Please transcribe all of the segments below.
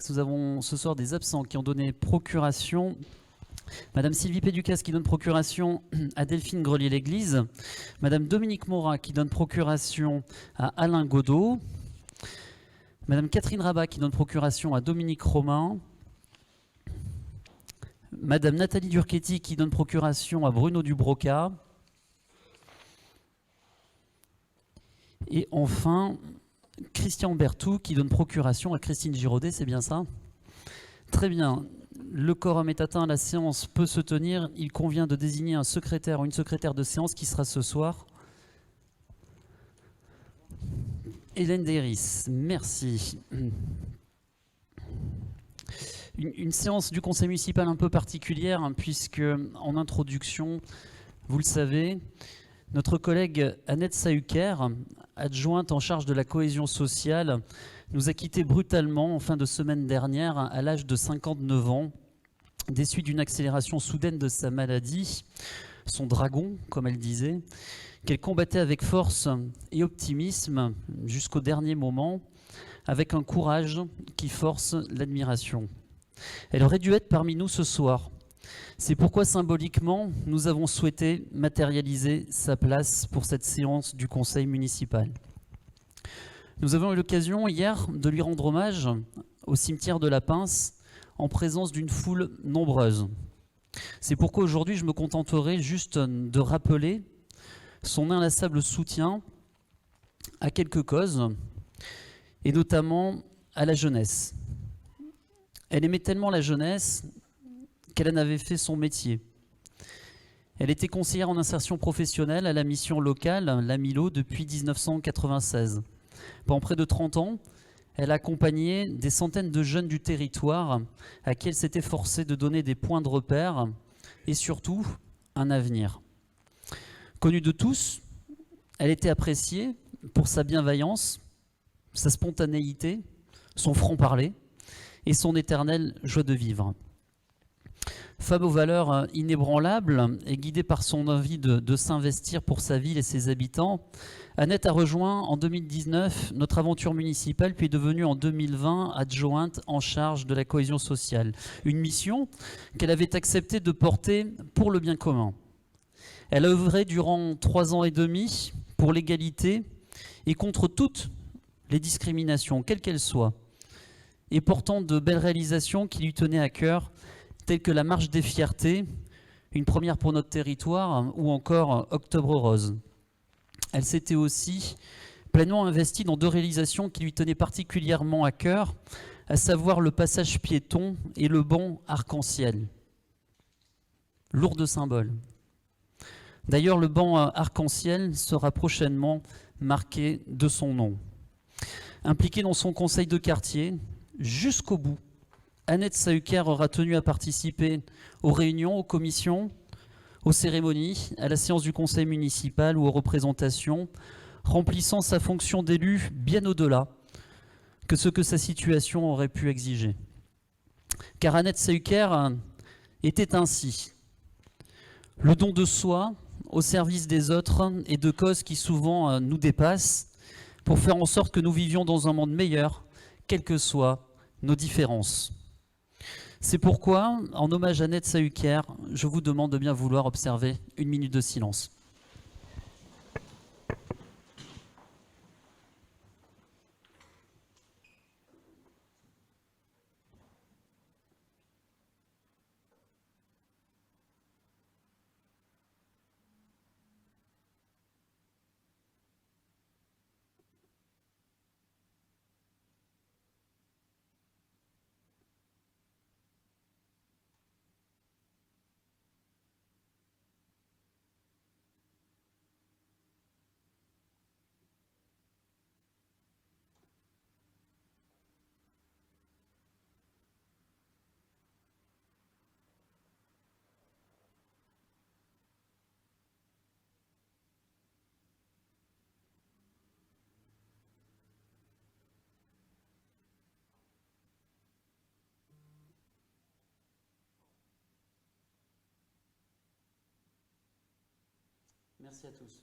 Nous avons ce soir des absents qui ont donné procuration. Madame Sylvie Péducas qui donne procuration à Delphine Grelier-l'Église. Madame Dominique Morat qui donne procuration à Alain Godot. Madame Catherine Rabat qui donne procuration à Dominique Romain. Madame Nathalie Durchetti qui donne procuration à Bruno Dubroca. Et enfin, Christian Berthoud qui donne procuration à Christine Giraudet, c'est bien ça? Très bien. Le quorum est atteint, la séance peut se tenir. Il convient de désigner un secrétaire ou une secrétaire de séance qui sera ce soir. Hélène Deyris, merci. Une séance du conseil municipal un peu particulière, hein, puisque en introduction, vous le savez, notre collègue Annette Sahuker, adjointe en charge de la cohésion sociale, nous a quittés brutalement en fin de semaine dernière à l'âge de 59 ans, des suites d'une accélération soudaine de sa maladie, son dragon, comme elle disait, qu'elle combattait avec force et optimisme jusqu'au dernier moment, avec un courage qui force l'admiration. Elle aurait dû être parmi nous ce soir. C'est pourquoi symboliquement, nous avons souhaité matérialiser sa place pour cette séance du conseil municipal. Nous avons eu l'occasion hier de lui rendre hommage au cimetière de la Pince en présence d'une foule nombreuse. C'est pourquoi aujourd'hui je me contenterai juste de rappeler son inlassable soutien à quelques causes, et notamment à la jeunesse. Elle aimait tellement la jeunesse qu'elle en avait fait son métier. Elle était conseillère en insertion professionnelle à la mission locale, l'AMILO, depuis 1996. Pendant près de 30 ans, elle a accompagné des centaines de jeunes du territoire à qui elle s'était forcée de donner des points de repère et surtout un avenir. Connue de tous, elle était appréciée pour sa bienveillance, sa spontanéité, son franc-parler et son éternelle joie de vivre. Femme aux valeurs inébranlables et guidée par son envie de s'investir pour sa ville et ses habitants, Annette a rejoint en 2019 notre aventure municipale, puis est devenue en 2020 adjointe en charge de la cohésion sociale. Une mission qu'elle avait accepté de porter pour le bien commun. Elle a œuvré durant 3 ans et demi pour l'égalité et contre toutes les discriminations, quelles qu'elles soient, et portant de belles réalisations qui lui tenaient à cœur, telles que la Marche des Fiertés, une première pour notre territoire, ou encore Octobre Rose. Elle s'était aussi pleinement investie dans 2 réalisations qui lui tenaient particulièrement à cœur, à savoir le passage piéton et le banc arc-en-ciel. Lourd de symboles. D'ailleurs, le banc arc-en-ciel sera prochainement marqué de son nom. Impliquée dans son conseil de quartier, jusqu'au bout, Annette Sahuker aura tenu à participer aux réunions, aux commissions, aux cérémonies, à la séance du conseil municipal ou aux représentations, remplissant sa fonction d'élu bien au-delà que ce que sa situation aurait pu exiger. Car Annette Sahuker était ainsi le don de soi au service des autres et de causes qui souvent nous dépassent, pour faire en sorte que nous vivions dans un monde meilleur, quelles que soient nos différences. C'est pourquoi, en hommage à Annette Sahuker, je vous demande de bien vouloir observer 1 minute de silence. Merci à tous.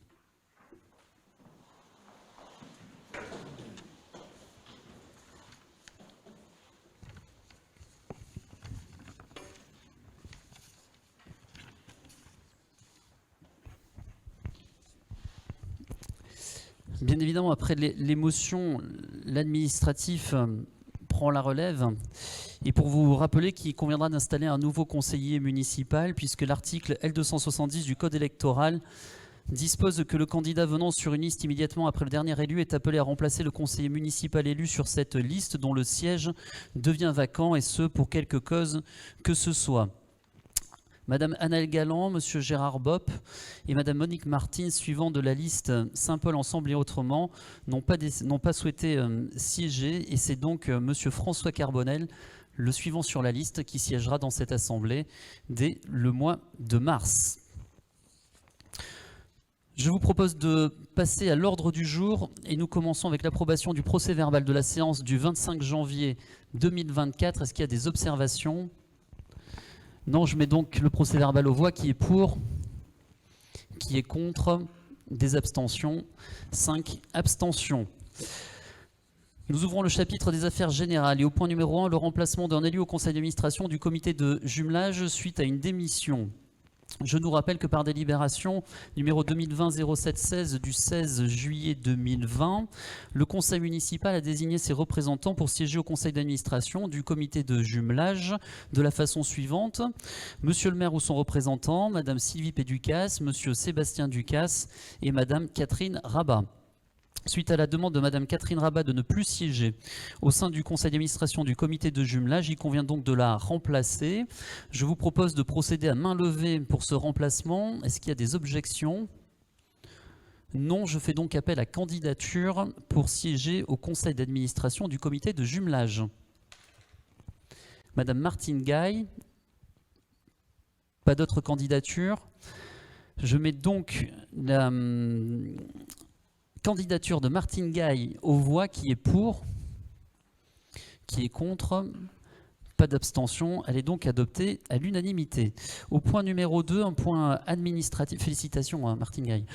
Bien évidemment, après l'émotion, l'administratif prend la relève. Et pour vous rappeler qu'il conviendra d'installer un nouveau conseiller municipal, puisque l'article L270 du Code électoral dispose que le candidat venant sur une liste immédiatement après le dernier élu est appelé à remplacer le conseiller municipal élu sur cette liste dont le siège devient vacant, et ce pour quelque cause que ce soit. Madame Annelle Galland, Monsieur Gérard Bopp et Madame Monique Martin, suivant de la liste Saint-Paul Ensemble et Autrement, n'ont pas souhaité siéger, et c'est donc Monsieur François Carbonel, le suivant sur la liste, qui siégera dans cette assemblée dès le mois de mars. Je vous propose de passer à l'ordre du jour, et nous commençons avec l'approbation du procès-verbal de la séance du 25 janvier 2024. Est-ce qu'il y a des observations ? Non, je mets donc le procès-verbal aux voix. Qui est pour? Qui est contre? Des abstentions? 5 abstentions. Nous ouvrons le chapitre des affaires générales, et au point numéro 1, le remplacement d'un élu au conseil d'administration du comité de jumelage suite à une démission. Je nous rappelle que par délibération numéro 2020-07-16 du 16 juillet 2020, le conseil municipal a désigné ses représentants pour siéger au conseil d'administration du comité de jumelage de la façon suivante: Monsieur le maire ou son représentant, Madame Sylvie Péducasse, Monsieur Sébastien Ducasse et Madame Catherine Rabat. Suite à la demande de Madame Catherine Rabat de ne plus siéger au sein du conseil d'administration du comité de jumelage, il convient donc de la remplacer. Je vous propose de procéder à main levée pour ce remplacement. Est-ce qu'il y a des objections? Non, je fais donc appel à candidature pour siéger au conseil d'administration du comité de jumelage. Madame Martine Gaille, pas d'autres candidatures. Je mets donc la candidature de Martine Gaille aux voix. Qui est pour? Qui est contre? Pas d'abstention. Elle est donc adoptée à l'unanimité. Au point numéro 2, un point administratif. Félicitations à Martine Gaille.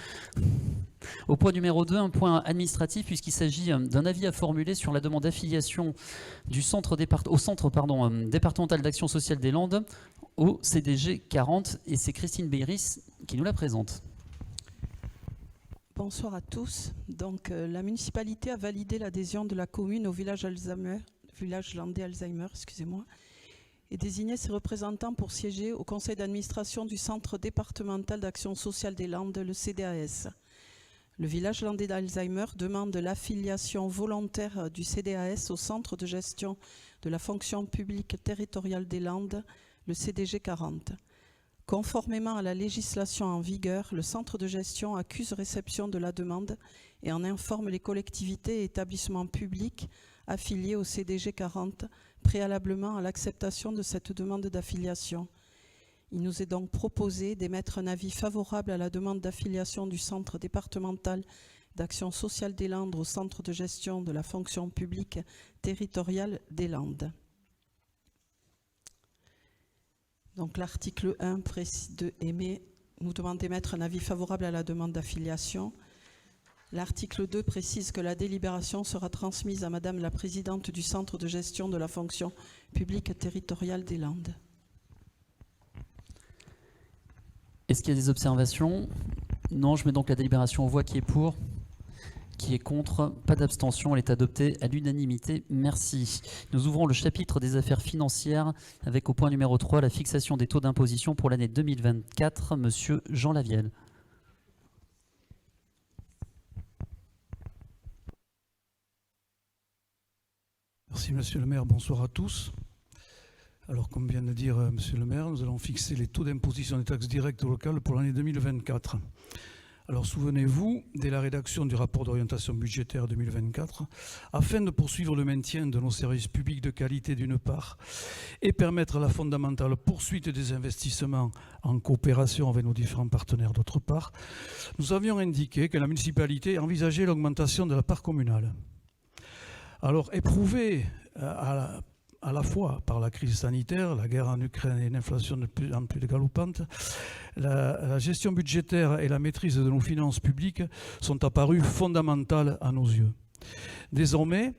Au point numéro 2, un point administratif, puisqu'il s'agit d'un avis à formuler sur la demande d'affiliation du centre départemental d'action sociale des Landes au CDG 40. Et c'est Christine Beyris qui nous la présente. Bonsoir à tous. Donc, la municipalité a validé l'adhésion de la commune au village landais Alzheimer, et désigné ses représentants pour siéger au conseil d'administration du centre départemental d'action sociale des Landes, le CDAS. Le village landais d'Alzheimer demande l'affiliation volontaire du CDAS au centre de gestion de la fonction publique territoriale des Landes, le CDG 40. Conformément à la législation en vigueur, le centre de gestion accuse réception de la demande et en informe les collectivités et établissements publics affiliés au CDG 40 préalablement à l'acceptation de cette demande d'affiliation. Il nous est donc proposé d'émettre un avis favorable à la demande d'affiliation du centre départemental d'action sociale des Landes au centre de gestion de la fonction publique territoriale des Landes. Donc l'article 1 nous demande d'émettre un avis favorable à la demande d'affiliation. L'article 2 précise que la délibération sera transmise à Madame la Présidente du Centre de gestion de la fonction publique territoriale des Landes. Est-ce qu'il y a des observations? Non, je mets donc la délibération aux voix. Qui est pour? Qui est contre? Pas d'abstention, elle est adoptée à l'unanimité. Merci. Nous ouvrons le chapitre des affaires financières avec au point numéro 3 la fixation des taux d'imposition pour l'année 2024. Monsieur Jean Lavielle. Merci Monsieur le maire, bonsoir à tous. Alors comme vient de dire Monsieur le maire, nous allons fixer les taux d'imposition des taxes directes locales pour l'année 2024. Alors souvenez-vous, dès la rédaction du rapport d'orientation budgétaire 2024, afin de poursuivre le maintien de nos services publics de qualité d'une part et permettre la fondamentale poursuite des investissements en coopération avec nos différents partenaires d'autre part, nous avions indiqué que la municipalité envisageait l'augmentation de la part communale. Alors éprouvée à la fois par la crise sanitaire, la guerre en Ukraine et une inflation de plus en plus galopante, la gestion budgétaire et la maîtrise de nos finances publiques sont apparues fondamentales à nos yeux. Désormais,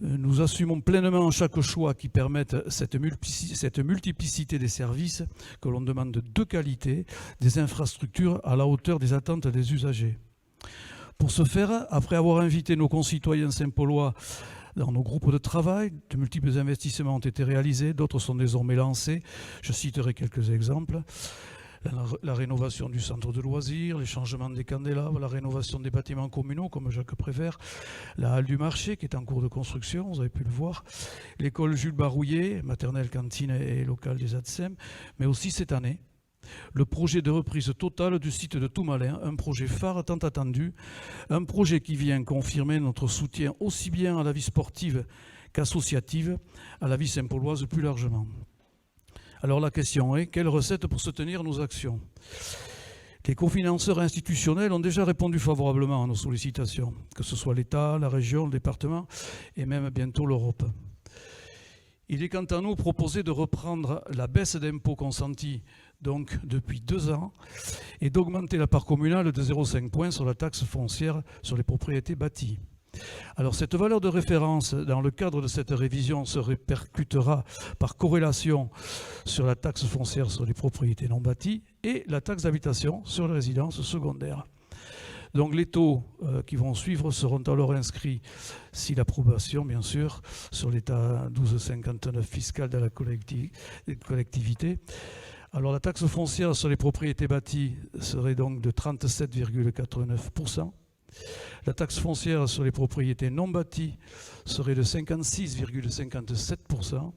nous assumons pleinement chaque choix qui permette cette multiplicité des services que l'on demande de qualité, des infrastructures à la hauteur des attentes des usagers. Pour ce faire, après avoir invité nos concitoyens saint-paulois dans nos groupes de travail, de multiples investissements ont été réalisés, d'autres sont désormais lancés. Je citerai quelques exemples. La rénovation du centre de loisirs, les changements des candélabres, la rénovation des bâtiments communaux comme Jacques Prévert, la halle du marché qui est en cours de construction, vous avez pu le voir, l'école Jules Barouillet, maternelle, cantine et locale des ATSEM, mais aussi cette année, le projet de reprise totale du site de Toumalin, un projet phare tant attendu, un projet qui vient confirmer notre soutien aussi bien à la vie sportive qu'associative, à la vie saint-pauloise plus largement. Alors la question est, quelle recette pour soutenir nos actions ? Les cofinanceurs institutionnels ont déjà répondu favorablement à nos sollicitations, que ce soit l'État, la région, le département et même bientôt l'Europe. Il est quant à nous proposé de reprendre la baisse d'impôts consentie donc depuis 2 ans et d'augmenter la part communale de 0,5 points sur la taxe foncière sur les propriétés bâties. Alors cette valeur de référence dans le cadre de cette révision se répercutera par corrélation sur la taxe foncière sur les propriétés non bâties et la taxe d'habitation sur les résidences secondaires. Donc les taux qui vont suivre seront alors inscrits, si l'approbation bien sûr, sur l'état 12,59 fiscal de la collectivité. Alors la taxe foncière sur les propriétés bâties serait donc de 37,89%. La taxe foncière sur les propriétés non bâties serait de 56,57%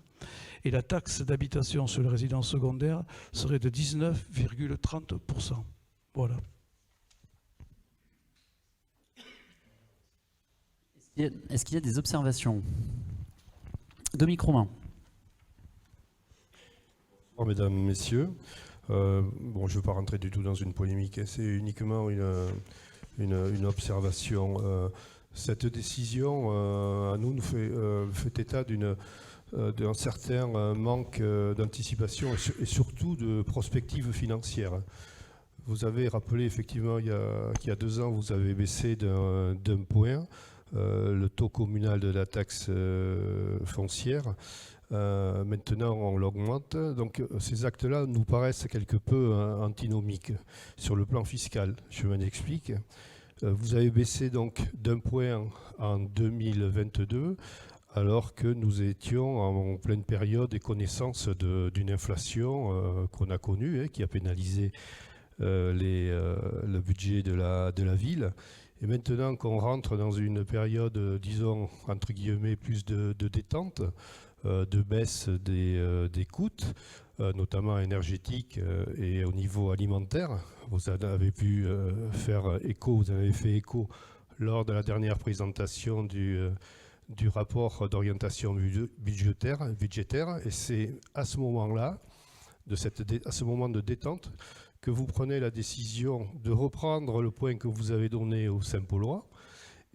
et la taxe d'habitation sur les résidences secondaires serait de 19,30%. Voilà. Est-ce qu'il y a des observations ? Dominique Romain. Bonjour mesdames, messieurs. Je ne veux pas rentrer du tout dans une polémique, c'est uniquement une observation. Cette décision, à nous fait état d'un certain manque d'anticipation et surtout de prospective financière. Vous avez rappelé effectivement qu'il y a 2 ans, vous avez baissé d'un point le taux communal de la taxe foncière. Maintenant, on l'augmente. Donc, ces actes-là nous paraissent quelque peu antinomiques sur le plan fiscal. Je m'explique. Vous avez baissé donc d'1 point en 2022, alors que nous étions en pleine période et connaissance d'une inflation qu'on a connue, qui a pénalisé le budget de la ville. Et maintenant qu'on rentre dans une période, disons, entre guillemets, plus de détente, de baisse des coûts, notamment énergétiques et au niveau alimentaire. Vous en avez pu faire écho, vous en avez fait écho lors de la dernière présentation du rapport d'orientation budgétaire. Et c'est à ce moment-là, à ce moment de détente, que vous prenez la décision de reprendre le point que vous avez donné aux Saint-Paulois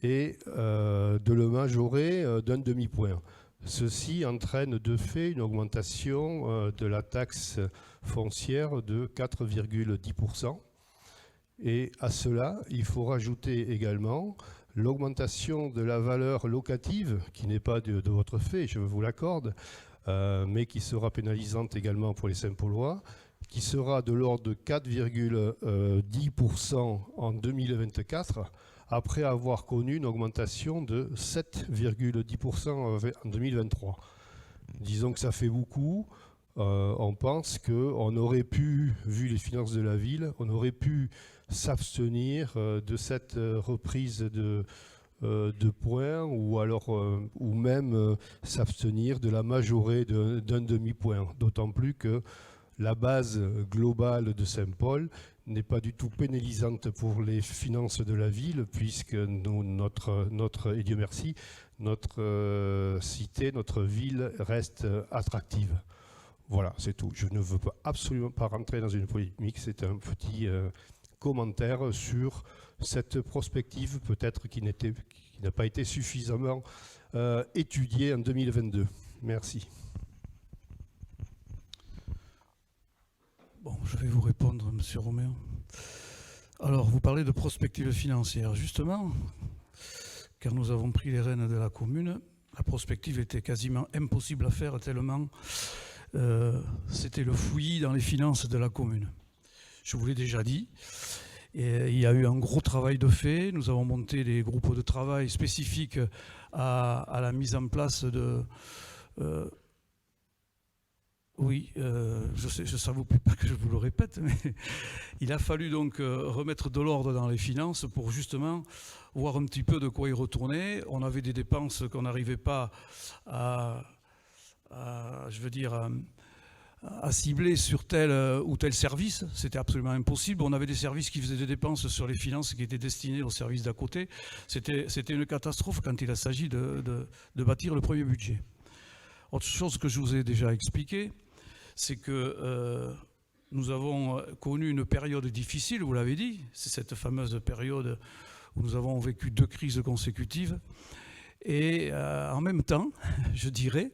et de le majorer d'un demi-point. Ceci entraîne de fait une augmentation de la taxe foncière de 4,10%. Et à cela, il faut rajouter également l'augmentation de la valeur locative, qui n'est pas de votre fait, je vous l'accorde, mais qui sera pénalisante également pour les Saint-Paulois, qui sera de l'ordre de 4,10% en 2024, après avoir connu une augmentation de 7,10% en 2023. Disons que ça fait beaucoup. On pense qu'on aurait pu, vu les finances de la ville, on aurait pu s'abstenir de cette reprise de points ou même s'abstenir de la majorer d'un demi-point. D'autant plus que la base globale de Saint-Paul n'est pas du tout pénalisante pour les finances de la ville, puisque et Dieu merci, notre cité, notre ville reste attractive. Voilà, c'est tout. Je ne veux absolument pas rentrer dans une polémique, c'est un petit commentaire sur cette prospective peut-être qui n'a pas été suffisamment étudiée en 2022. Merci. Bon, je vais vous répondre, Monsieur Romain. Alors, vous parlez de prospective financière. Justement, car nous avons pris les rênes de la commune, la prospective était quasiment impossible à faire tellement c'était le fouillis dans les finances de la commune. Je vous l'ai déjà dit. Et il y a eu un gros travail de fait. Nous avons monté des groupes de travail spécifiques à la mise en place de... ça ne vous plaît pas que je vous le répète, mais il a fallu donc remettre de l'ordre dans les finances pour justement voir un petit peu de quoi y retourner. On avait des dépenses qu'on n'arrivait pas à cibler sur tel ou tel service. C'était absolument impossible. On avait des services qui faisaient des dépenses sur les finances qui étaient destinées aux services d'à côté. C'était une catastrophe quand il s'agit de bâtir le premier budget. Autre chose que je vous ai déjà expliqué, c'est que nous avons connu une période difficile, vous l'avez dit, c'est cette fameuse période où nous avons vécu 2 crises consécutives. Et en même temps, je dirais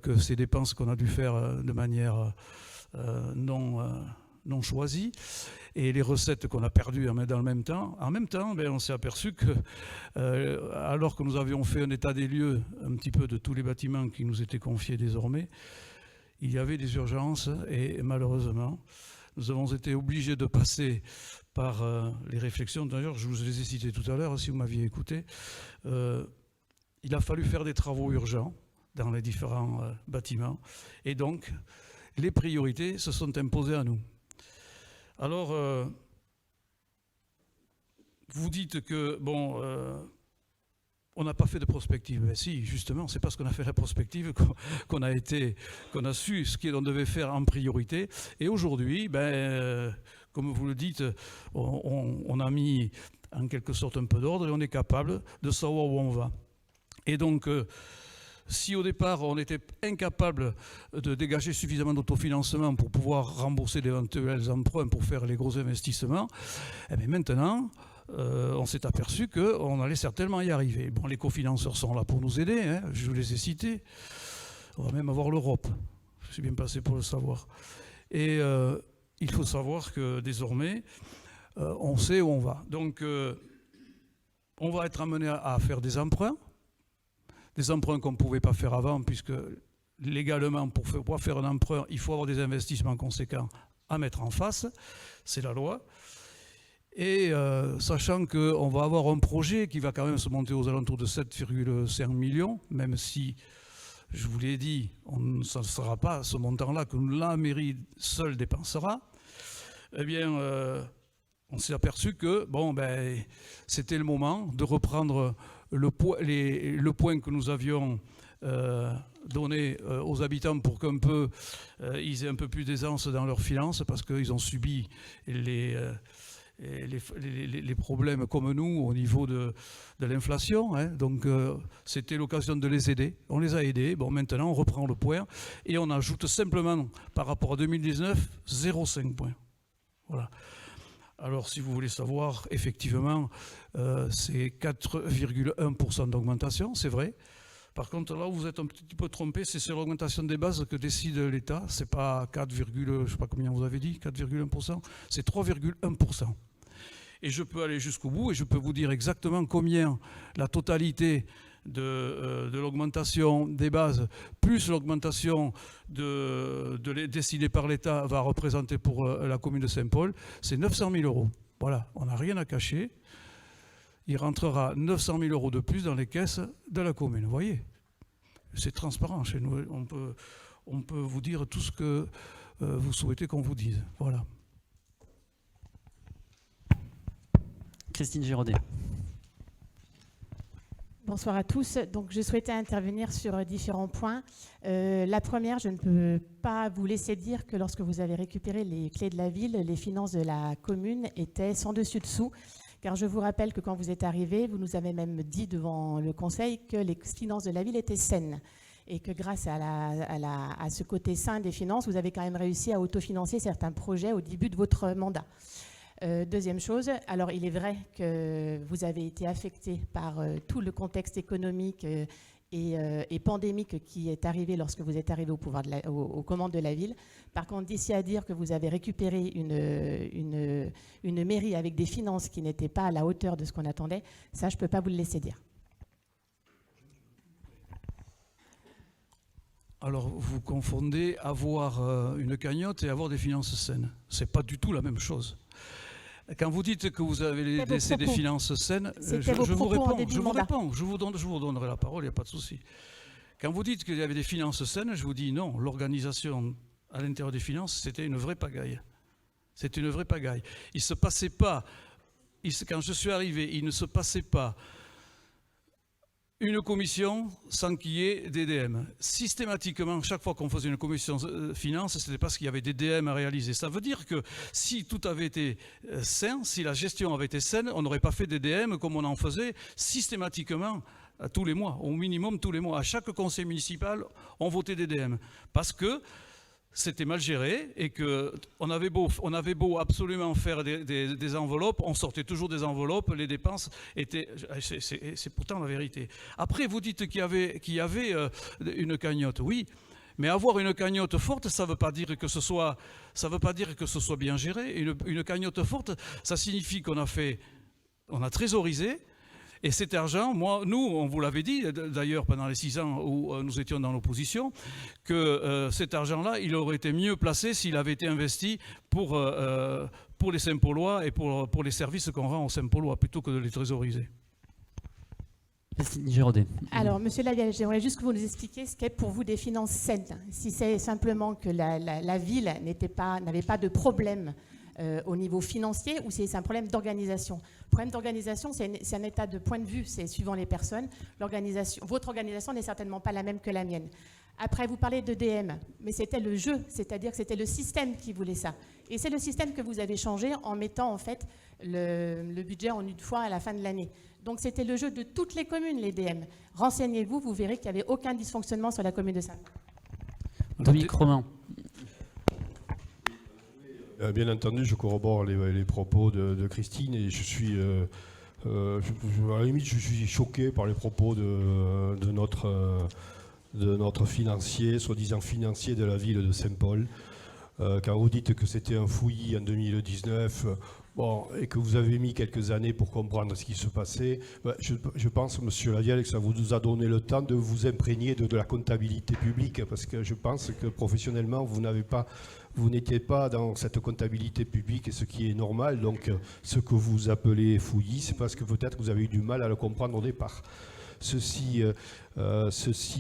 que ces dépenses qu'on a dû faire de manière non choisie et les recettes qu'on a perdues dans le même temps, on s'est aperçu que, alors que nous avions fait un état des lieux un petit peu de tous les bâtiments qui nous étaient confiés désormais, il y avait des urgences et malheureusement, nous avons été obligés de passer par les réflexions. D'ailleurs, je vous les ai citées tout à l'heure, si vous m'aviez écouté. Il a fallu faire des travaux urgents dans les différents bâtiments. Et donc, les priorités se sont imposées à nous. Alors, vous dites que, on n'a pas fait de prospective. Mais si, justement, c'est parce qu'on a fait la prospective qu'on a su ce qu'on devait faire en priorité. Et aujourd'hui, comme vous le dites, on a mis en quelque sorte un peu d'ordre et on est capable de savoir où on va. Et donc, si au départ on était incapable de dégager suffisamment d'autofinancement pour pouvoir rembourser d'éventuels emprunts pour faire les gros investissements, maintenant on s'est aperçu qu'on allait certainement y arriver. Bon, les cofinanceurs sont là pour nous aider, hein, je vous les ai cités. On va même avoir l'Europe, je suis bien passé pour le savoir. Et il faut savoir que désormais, on sait où on va. Donc on va être amené à faire des emprunts qu'on ne pouvait pas faire avant, puisque légalement, pour pouvoir faire un emprunt, il faut avoir des investissements conséquents à mettre en face. C'est la loi. Et sachant qu'on va avoir un projet qui va quand même se monter aux alentours de 7,5 millions, même si, je vous l'ai dit, ça ne sera pas ce montant-là que la mairie seule dépensera, eh bien, on s'est aperçu que c'était le moment de reprendre le point que nous avions donné aux habitants pour qu'un peu ils aient un peu plus d'aisance dans leurs finances, parce qu'ils ont subi les problèmes comme nous au niveau de l'inflation. Hein. Donc c'était l'occasion de les aider. On les a aidés. Bon, maintenant on reprend le point et on ajoute simplement par rapport à 2019 0,5 points. Voilà. Alors, si vous voulez savoir, effectivement, c'est 4,1% d'augmentation, c'est vrai. Par contre, là où vous êtes un petit peu trompé, c'est sur l'augmentation des bases que décide l'État. Ce n'est pas 4, je ne sais pas combien vous avez dit, 4,1%, c'est 3,1%. Et je peux aller jusqu'au bout et je peux vous dire exactement combien la totalité de l'augmentation des bases, plus l'augmentation décidée par l'État va représenter pour la commune de Saint-Paul, c'est 900 000 €. Voilà, on n'a rien à cacher. Il rentrera 900 000 € de plus dans les caisses de la commune. Vous voyez, c'est transparent chez nous. On peut vous dire tout ce que vous souhaitez qu'on vous dise. Voilà. Christine Giraudet. Bonsoir à tous. Donc, je souhaitais intervenir sur différents points. La première, je ne peux pas vous laisser dire que lorsque vous avez récupéré les clés de la ville, les finances de la commune étaient sans dessus-dessous. Car je vous rappelle que quand vous êtes arrivé, vous nous avez même dit devant le conseil que les finances de la ville étaient saines. Et que grâce à ce côté sain des finances, vous avez quand même réussi à autofinancer certains projets au début de votre mandat. Deuxième chose, alors il est vrai que vous avez été affecté par tout le contexte économique et pandémique qui est arrivé lorsque vous êtes arrivé aux commandes de la ville. Par contre, d'ici à dire que vous avez récupéré une mairie avec des finances qui n'étaient pas à la hauteur de ce qu'on attendait, ça je ne peux pas vous le laisser dire. Alors, vous confondez avoir une cagnotte et avoir des finances saines. Ce n'est pas du tout la même chose. Quand vous dites que vous avez C'était vos laissé des propos. finances saines, C'était vos propos en début de mandat. je vous donnerai la parole, il n'y a pas de souci. Quand vous dites qu'il y avait des finances saines, je vous dis non, l'organisation à l'intérieur des finances, c'était une vraie pagaille. C'était une vraie pagaille. Il se passait pas, quand je suis arrivé, il ne se passait pas une commission sans qu'il y ait des DM. Systématiquement, chaque fois qu'on faisait une commission finance, c'était parce qu'il y avait des DM à réaliser. Ça veut dire que si tout avait été sain, si la gestion avait été saine, on n'aurait pas fait des DM comme on en faisait systématiquement tous les mois, au minimum tous les mois. À chaque conseil municipal, on votait des DM. Parce que c'était mal géré et qu'on avait beau absolument faire des enveloppes, on sortait toujours des enveloppes, les dépenses étaient... C'est pourtant la vérité. Après, vous dites qu'il y avait une cagnotte. Oui, mais avoir une cagnotte forte, ça ne veut pas dire que ce soit bien géré. Une cagnotte forte, ça signifie qu'on a trésorisé. Et cet argent, nous, on vous l'avait dit, d'ailleurs, pendant les 6 ans où nous étions dans l'opposition, que cet argent-là, il aurait été mieux placé s'il avait été investi pour les Saint-Paulois et pour les services qu'on rend aux Saint-Paulois, plutôt que de les trésoriser. Giraudet. Alors, Monsieur Lavielle, j'aimerais juste que vous nous expliquiez ce qu'est pour vous des finances saines. Si c'est simplement que la ville n'avait pas de problème au niveau financier, ou si c'est un problème d'organisation. Le problème d'organisation, c'est un état de point de vue, c'est suivant les personnes. Votre organisation n'est certainement pas la même que la mienne. Après, vous parlez de DM, mais c'était le jeu, c'est-à-dire que c'était le système qui voulait ça. Et c'est le système que vous avez changé en mettant en fait le budget en une fois à la fin de l'année. Donc c'était le jeu de toutes les communes, les DM. Renseignez-vous, vous verrez qu'il n'y avait aucun dysfonctionnement sur la commune de Saint-Paul. Dominique Romain. Bien entendu, je corrobore les propos de Christine et je suis, à la limite, je suis choqué par les propos de notre financier, soi-disant financier de la ville de Saint-Paul. Quand vous dites que c'était un fouillis en 2019, et que vous avez mis quelques années pour comprendre ce qui se passait, je pense, Monsieur Lavielle, que ça vous a donné le temps de vous imprégner de la comptabilité publique, parce que je pense que professionnellement, vous n'étiez pas dans cette comptabilité publique, et ce qui est normal. Donc, ce que vous appelez fouillis, c'est parce que peut-être vous avez eu du mal à le comprendre au départ. Ceci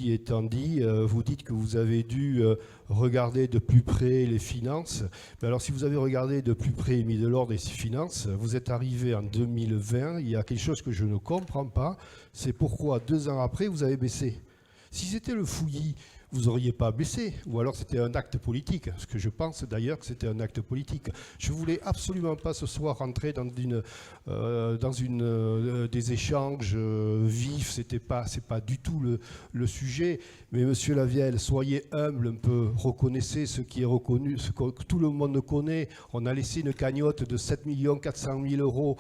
étant dit, vous dites que vous avez dû regarder de plus près les finances. Mais alors, si vous avez regardé de plus près et mis de l'ordre les finances, vous êtes arrivé en 2020, il y a quelque chose que je ne comprends pas, c'est pourquoi 2 ans après, vous avez baissé. Si c'était le fouillis, vous n'auriez pas baissé, ou alors c'était un acte politique, ce que je pense d'ailleurs que c'était un acte politique. Je ne voulais absolument pas ce soir rentrer dans des échanges vifs, c'est pas du tout le sujet. Mais Monsieur Lavielle, soyez humble un peu, reconnaissez ce qui est reconnu, ce que tout le monde connaît. On a laissé une cagnotte de 7 400 000 €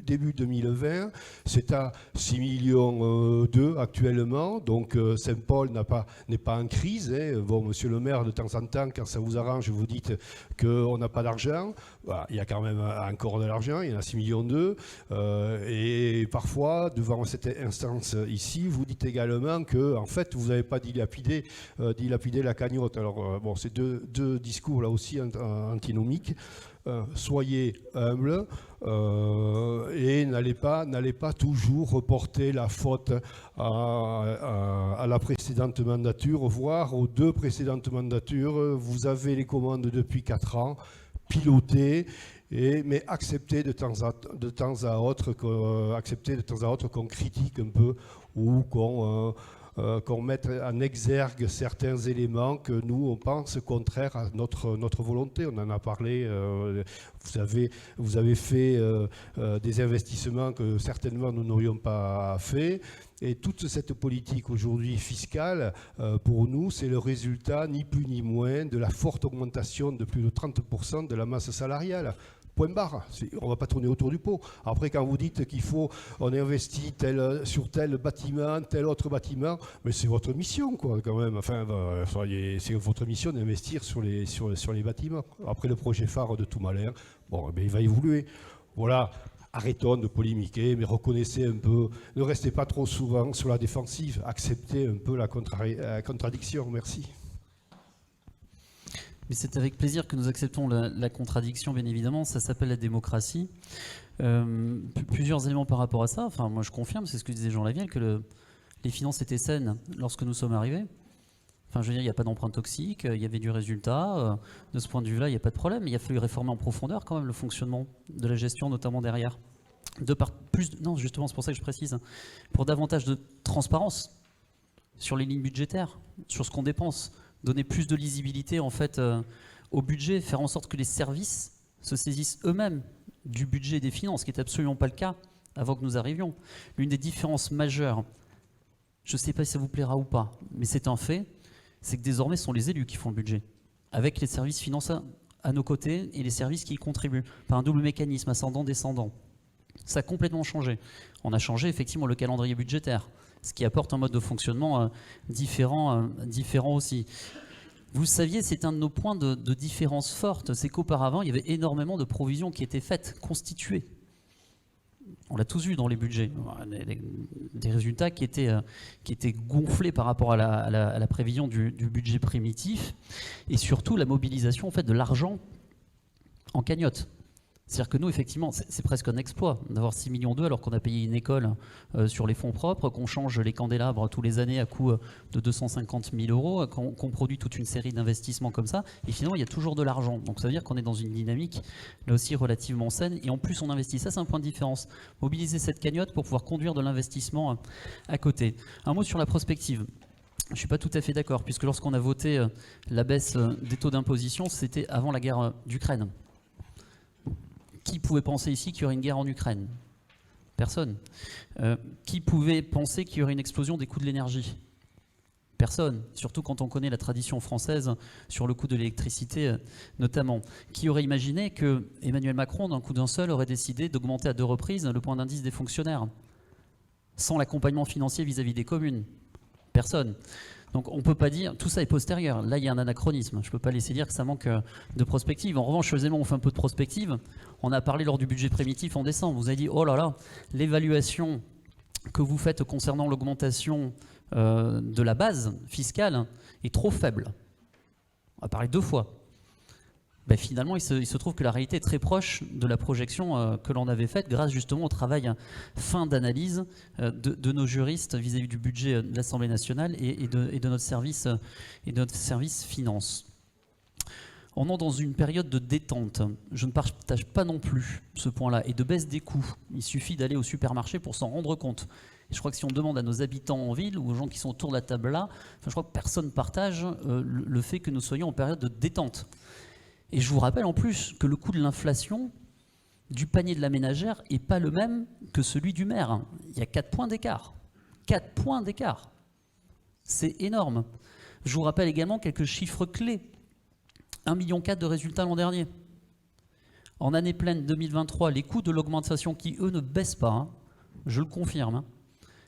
début 2020, c'est à 6,2 millions actuellement, donc Saint-Paul n'est pas en crise. Bon, Monsieur le maire, de temps en temps, quand ça vous arrange, vous dites qu'on n'a pas d'argent. Voilà, il y a quand même encore de l'argent, il y en a 6,2 millions. Et parfois, devant cette instance ici, vous dites également que, en fait, vous n'avez pas dilapidé la cagnotte. Alors, c'est deux discours là aussi antinomiques. Soyez humble et n'allez pas toujours reporter la faute à la précédente mandature, voire aux 2 précédentes mandatures. Vous avez les commandes depuis 4 ans, pilotez, mais acceptez de temps à autre qu'on critique un peu ou qu'on mette en exergue certains éléments que nous, on pense contraires à notre volonté. On en a parlé. Vous avez fait des investissements que certainement nous n'aurions pas fait. Et toute cette politique aujourd'hui fiscale, pour nous, c'est le résultat, ni plus ni moins, de la forte augmentation de plus de 30% de la masse salariale. Point barre. On ne va pas tourner autour du pot. Après, quand vous dites on investit sur tel bâtiment, tel autre bâtiment, mais c'est votre mission, quoi, quand même. Enfin, c'est votre mission d'investir sur les bâtiments. Après, le projet phare de Tourmalet, il va évoluer. Voilà. Arrêtons de polémiquer, mais reconnaissez un peu. Ne restez pas trop souvent sur la défensive. Acceptez un peu la contradiction. Merci. Mais c'est avec plaisir que nous acceptons la contradiction, bien évidemment. Ça s'appelle la démocratie. Plusieurs éléments par rapport à ça. Enfin, moi, je confirme, c'est ce que disait Jean Lavielle, que les finances étaient saines lorsque nous sommes arrivés. Enfin, je veux dire, il n'y a pas d'empreinte toxique, il y avait du résultat. De ce point de vue-là, il n'y a pas de problème. Il a fallu réformer en profondeur quand même le fonctionnement de la gestion, notamment derrière. Non, justement, c'est pour ça que je précise. Pour davantage de transparence sur les lignes budgétaires, sur ce qu'on dépense, donner plus de lisibilité en fait au budget, faire en sorte que les services se saisissent eux-mêmes du budget et des finances, ce qui n'était absolument pas le cas avant que nous arrivions. L'une des différences majeures, je ne sais pas si ça vous plaira ou pas, mais c'est un fait, c'est que désormais ce sont les élus qui font le budget, avec les services financiers à nos côtés et les services qui y contribuent, par un double mécanisme ascendant-descendant. Ça a complètement changé. On a changé effectivement le calendrier budgétaire, ce qui apporte un mode de fonctionnement différent aussi. Vous saviez, c'est un de nos points de différence forte, c'est qu'auparavant, il y avait énormément de provisions qui étaient faites, constituées. On l'a tous vu dans les budgets, des résultats qui étaient gonflés par rapport à la prévision du budget primitif, et surtout la mobilisation en fait, de l'argent en cagnotte. C'est-à-dire que nous, effectivement, c'est presque un exploit d'avoir 6,2 millions alors qu'on a payé une école sur les fonds propres, qu'on change les candélabres tous les années à coût de 250 000 euros, qu'on produit toute une série d'investissements comme ça, et finalement, il y a toujours de l'argent. Donc ça veut dire qu'on est dans une dynamique, là aussi, relativement saine, et en plus, on investit. Ça, c'est un point de différence. Mobiliser cette cagnotte pour pouvoir conduire de l'investissement à côté. Un mot sur la prospective. Je ne suis pas tout à fait d'accord, puisque lorsqu'on a voté la baisse des taux d'imposition, c'était avant la guerre d'Ukraine. Qui pouvait penser ici qu'il y aurait une guerre en Ukraine? Personne. Qui pouvait penser qu'il y aurait une explosion des coûts de l'énergie? Personne. Surtout quand on connaît la tradition française sur le coût de l'électricité notamment. Qui aurait imaginé que Emmanuel Macron, d'un coup d'un seul, aurait décidé d'augmenter à 2 reprises le point d'indice des fonctionnaires sans l'accompagnement financier vis-à-vis des communes? Personne. Donc on ne peut pas dire, tout ça est postérieur, là il y a un anachronisme, je ne peux pas laisser dire que ça manque de prospective. En revanche, heureusement on fait un peu de prospective, on a parlé lors du budget primitif en décembre, vous avez dit oh là là, l'évaluation que vous faites concernant l'augmentation de la base fiscale est trop faible. On a parlé 2 fois. Ben finalement, il se trouve que la réalité est très proche de la projection que l'on avait faite grâce justement au travail fin d'analyse de nos juristes vis-à-vis du budget de l'Assemblée nationale et de notre service finance. On est dans une période de détente. Je ne partage pas non plus ce point-là et de baisse des coûts. Il suffit d'aller au supermarché pour s'en rendre compte. Et je crois que si on demande à nos habitants en ville ou aux gens qui sont autour de la table là, je crois que personne ne partage le fait que nous soyons en période de détente. Et je vous rappelle en plus que le coût de l'inflation du panier de la ménagère n'est pas le même que celui du maire. Il y a 4 points d'écart. 4 points d'écart. C'est énorme. Je vous rappelle également quelques chiffres clés. 1,4 million de résultats l'an dernier. En année pleine 2023, les coûts de l'augmentation qui, eux, ne baissent pas, je le confirme,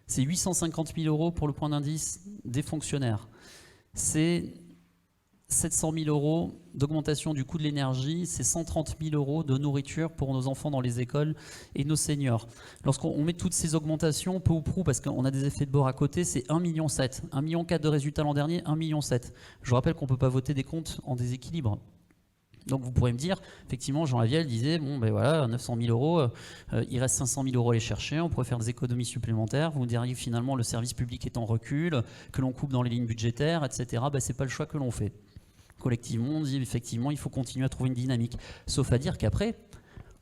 c'est 850 000 euros pour le point d'indice des fonctionnaires. C'est 700 000 euros d'augmentation du coût de l'énergie, c'est 130 000 euros de nourriture pour nos enfants dans les écoles et nos seniors. Lorsqu'on met toutes ces augmentations, peu ou prou, parce qu'on a des effets de bord à côté, c'est 1,7 million. 1,4 million de résultats l'an dernier, 1,7 million. Je vous rappelle qu'on ne peut pas voter des comptes en déséquilibre. Donc vous pourrez me dire, effectivement, Jean Lavielle disait, bon ben voilà, 900 000 euros, il reste 500 000 euros à aller chercher, on pourrait faire des économies supplémentaires, vous diriez que finalement le service public est en recul, que l'on coupe dans les lignes budgétaires, etc. Ben, c'est pas le choix que l'on fait. Collectivement, on dit effectivement il faut continuer à trouver une dynamique. Sauf à dire qu'après,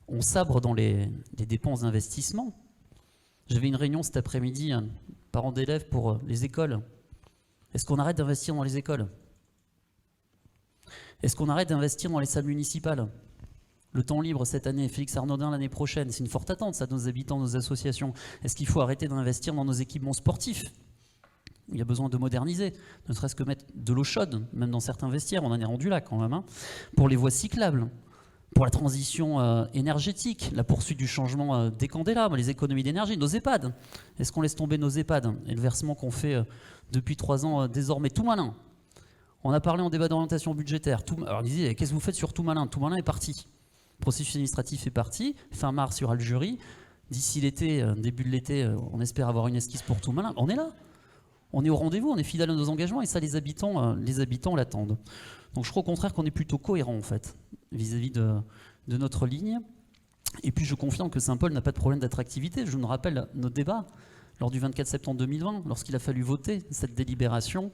on sabre dans les dépenses d'investissement. J'avais une réunion cet après-midi, parents d'élèves pour les écoles. Est-ce qu'on arrête d'investir dans les écoles? Est-ce qu'on arrête d'investir dans les salles municipales? Le temps libre cette année, Félix Arnaudin l'année prochaine, c'est une forte attente ça de nos habitants, de nos associations. Est-ce qu'il faut arrêter d'investir dans nos équipements sportifs? Il y a besoin de moderniser, ne serait-ce que mettre de l'eau chaude, même dans certains vestiaires, on en est rendu là quand même, pour les voies cyclables, pour la transition énergétique, la poursuite du changement des candélabres, les économies d'énergie, nos EHPAD. Est-ce qu'on laisse tomber nos EHPAD et le versement qu'on fait depuis 3 ans désormais tout malin? On a parlé en débat d'orientation budgétaire. Alors on disait, qu'est-ce que vous faites sur tout malin? Tout malin est parti. Le processus administratif est parti. Fin mars, il y aura le jury. D'ici l'été, début de l'été, on espère avoir une esquisse pour tout malin. On est là. on est au rendez-vous, on est fidèle à nos engagements et ça, les habitants l'attendent. Donc je crois au contraire qu'on est plutôt cohérent en fait vis-à-vis de notre ligne. Et puis je confirme que Saint-Paul n'a pas de problème d'attractivité. Je nous rappelle notre débat lors du 24 septembre 2020, lorsqu'il a fallu voter cette délibération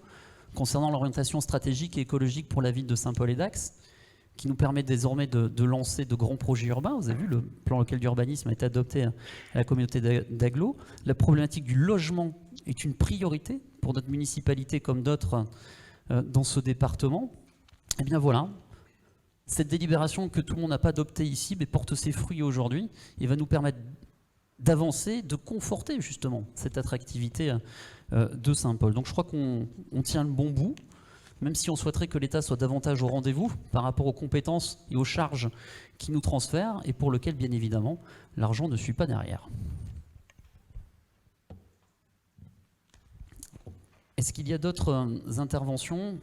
concernant l'orientation stratégique et écologique pour la ville de Saint-Paul et Dax, qui nous permet désormais de lancer de grands projets urbains. Vous avez vu, le plan local d'urbanisme a été adopté à la communauté d'Aglo. La problématique du logement est une priorité pour notre municipalité comme d'autres dans ce département. Eh bien voilà, cette délibération que tout le monde n'a pas adoptée ici mais porte ses fruits aujourd'hui et va nous permettre d'avancer, de conforter justement cette attractivité de Saint-Paul. Donc je crois qu'on tient le bon bout, même si on souhaiterait que l'État soit davantage au rendez-vous par rapport aux compétences et aux charges qu'il nous transfère et pour lequel, bien évidemment, l'argent ne suit pas derrière. Est-ce qu'il y a d'autres interventions ?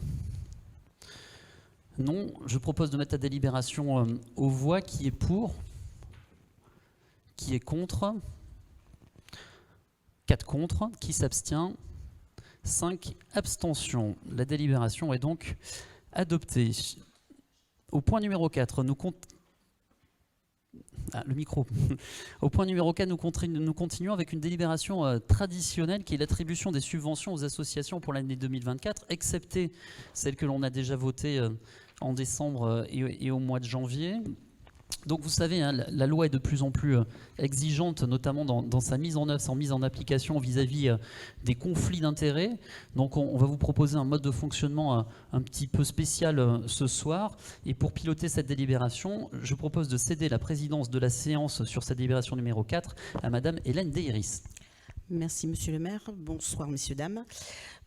Non. Je propose de mettre la délibération aux voix. Qui est pour ? Qui est contre ? 4 contre. Qui s'abstient ? 5 abstentions. La délibération est donc adoptée. Au point numéro 4, Au point numéro 4, nous continuons avec une délibération traditionnelle qui est l'attribution des subventions aux associations pour l'année 2024, excepté celle que l'on a déjà votée en décembre et au mois de janvier. Donc vous savez, hein, la loi est de plus en plus exigeante, notamment dans sa mise en œuvre, sa mise en application vis-à-vis des conflits d'intérêts. Donc on va vous proposer un mode de fonctionnement un petit peu spécial ce soir. Et pour piloter cette délibération, je propose de céder la présidence de la séance sur cette délibération numéro 4 à Madame Hélène Deiris. Merci Monsieur le maire. Bonsoir Messieurs, dames.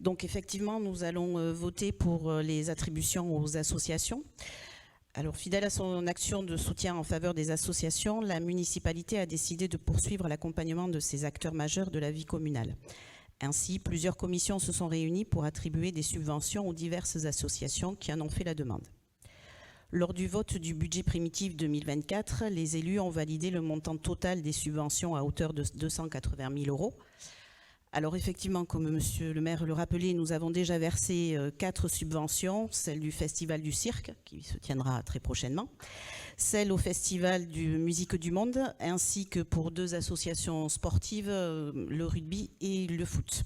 Donc effectivement, nous allons voter pour les attributions aux associations. Alors, fidèle à son action de soutien en faveur des associations, la municipalité a décidé de poursuivre l'accompagnement de ces acteurs majeurs de la vie communale. Ainsi, plusieurs commissions se sont réunies pour attribuer des subventions aux diverses associations qui en ont fait la demande. Lors du vote du budget primitif 2024, les élus ont validé le montant total des subventions à hauteur de 280 000 €. Alors effectivement, comme Monsieur le maire le rappelait, nous avons déjà versé 4 subventions, celle du Festival du Cirque, qui se tiendra très prochainement, celle au Festival du Musique du Monde, ainsi que pour 2 associations sportives, le rugby et le foot.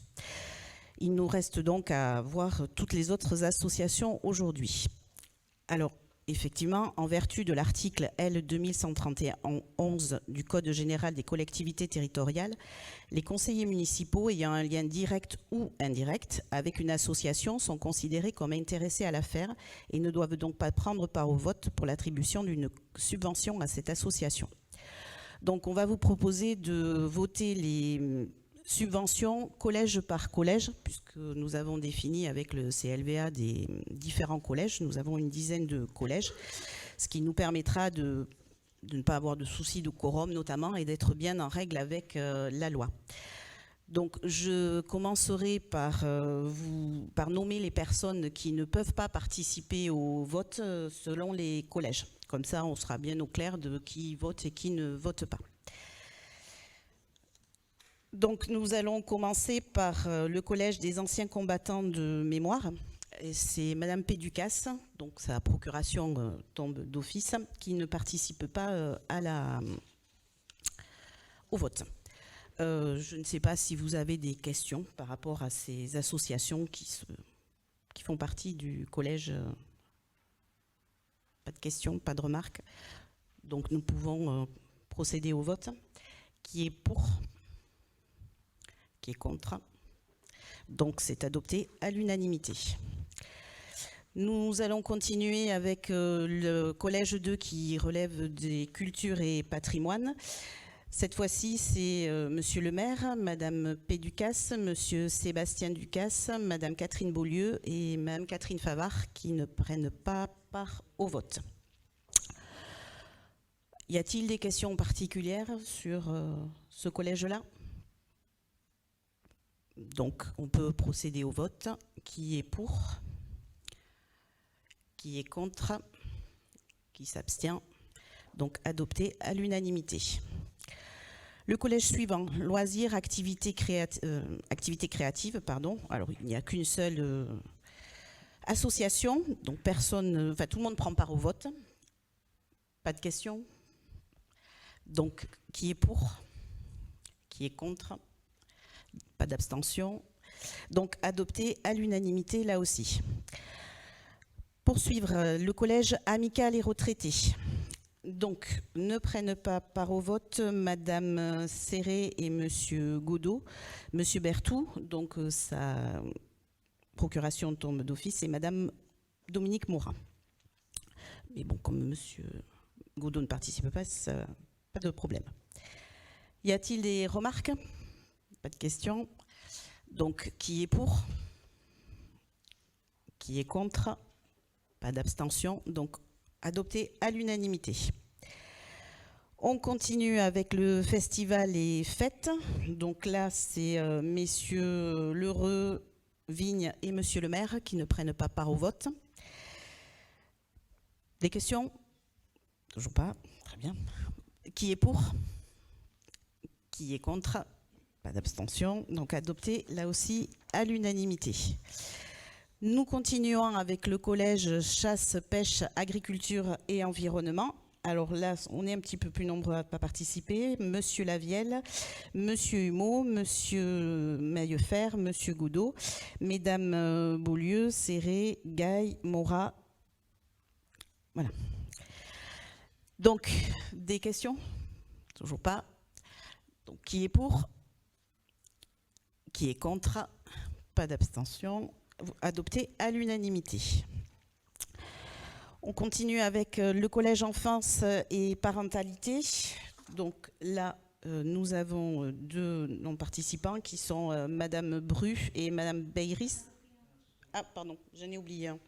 Il nous reste donc à voir toutes les autres associations aujourd'hui. Alors, effectivement, en vertu de l'article L 2131-11 du Code général des collectivités territoriales, les conseillers municipaux ayant un lien direct ou indirect avec une association sont considérés comme intéressés à l'affaire et ne doivent donc pas prendre part au vote pour l'attribution d'une subvention à cette association. Donc on va vous proposer de voter les subventions collège par collège, puisque nous avons défini avec le CLVA des différents collèges. Nous avons une dizaine de collèges, ce qui nous permettra de ne pas avoir de soucis de quorum notamment et d'être bien en règle avec la loi. Donc je commencerai par nommer les personnes qui ne peuvent pas participer au vote selon les collèges. Comme ça, on sera bien au clair de qui vote et qui ne vote pas. Donc nous allons commencer par le collège des anciens combattants de mémoire. C'est Madame Péducasse, donc sa procuration tombe d'office, qui ne participe pas au vote. Je ne sais pas si vous avez des questions par rapport à ces associations qui font partie du collège. Pas de questions, pas de remarques. Donc nous pouvons procéder au vote. Qui est pour ? Qui est contre? Donc c'est adopté à l'unanimité. Nous allons continuer avec le collège 2 qui relève des cultures et patrimoines. Cette fois-ci, c'est Monsieur le maire, Madame Péducasse, Monsieur Sébastien Ducasse, Madame Catherine Beaulieu et Madame Catherine Favard qui ne prennent pas part au vote. Y a-t-il des questions particulières sur ce collège-là ? Donc, on peut procéder au vote. Qui est pour? Qui est contre? Qui s'abstient? Donc, adopté à l'unanimité. Le collège suivant, loisirs, activités créatives, pardon. Alors, il n'y a qu'une seule association, donc personne, tout le monde prend part au vote. Pas de questions. Donc, qui est pour? Qui est contre? Pas d'abstention. Donc, adopté à l'unanimité là aussi. Poursuivre, le collège amical et retraités. Donc, ne prennent pas part au vote Madame Serré et Monsieur Godot. Monsieur Berthoud, donc sa procuration tombe d'office, et Madame Dominique Morin. Mais bon, comme Monsieur Godot ne participe pas, ça, pas de problème. Y a-t-il des remarques? Pas de questions. Donc, qui est pour? Qui est contre? Pas d'abstention. Donc, adopté à l'unanimité. On continue avec le festival et fêtes. Donc là, c'est messieurs Lheureux, Vigne et monsieur le maire qui ne prennent pas part au vote. Des questions? Toujours pas. Très bien. Qui est pour? Qui est contre? Pas d'abstention. Donc adopté là aussi à l'unanimité. Nous continuons avec le collège chasse, pêche, agriculture et environnement. Alors là, on est un petit peu plus nombreux à ne pas participer. Monsieur Lavielle, Monsieur Humeau, Monsieur Maillefer, Monsieur Godot, Mesdames Beaulieu, Serré, Gaille, Morat. Voilà. Donc, des questions? Toujours pas. Donc, qui est pour? Qui est contre? Pas d'abstention. Adopté à l'unanimité. On continue avec le collège enfance et parentalité. Donc là, nous avons deux non-participants qui sont Madame Bru et Madame Beiris. Ah, pardon, j'en ai oublié un.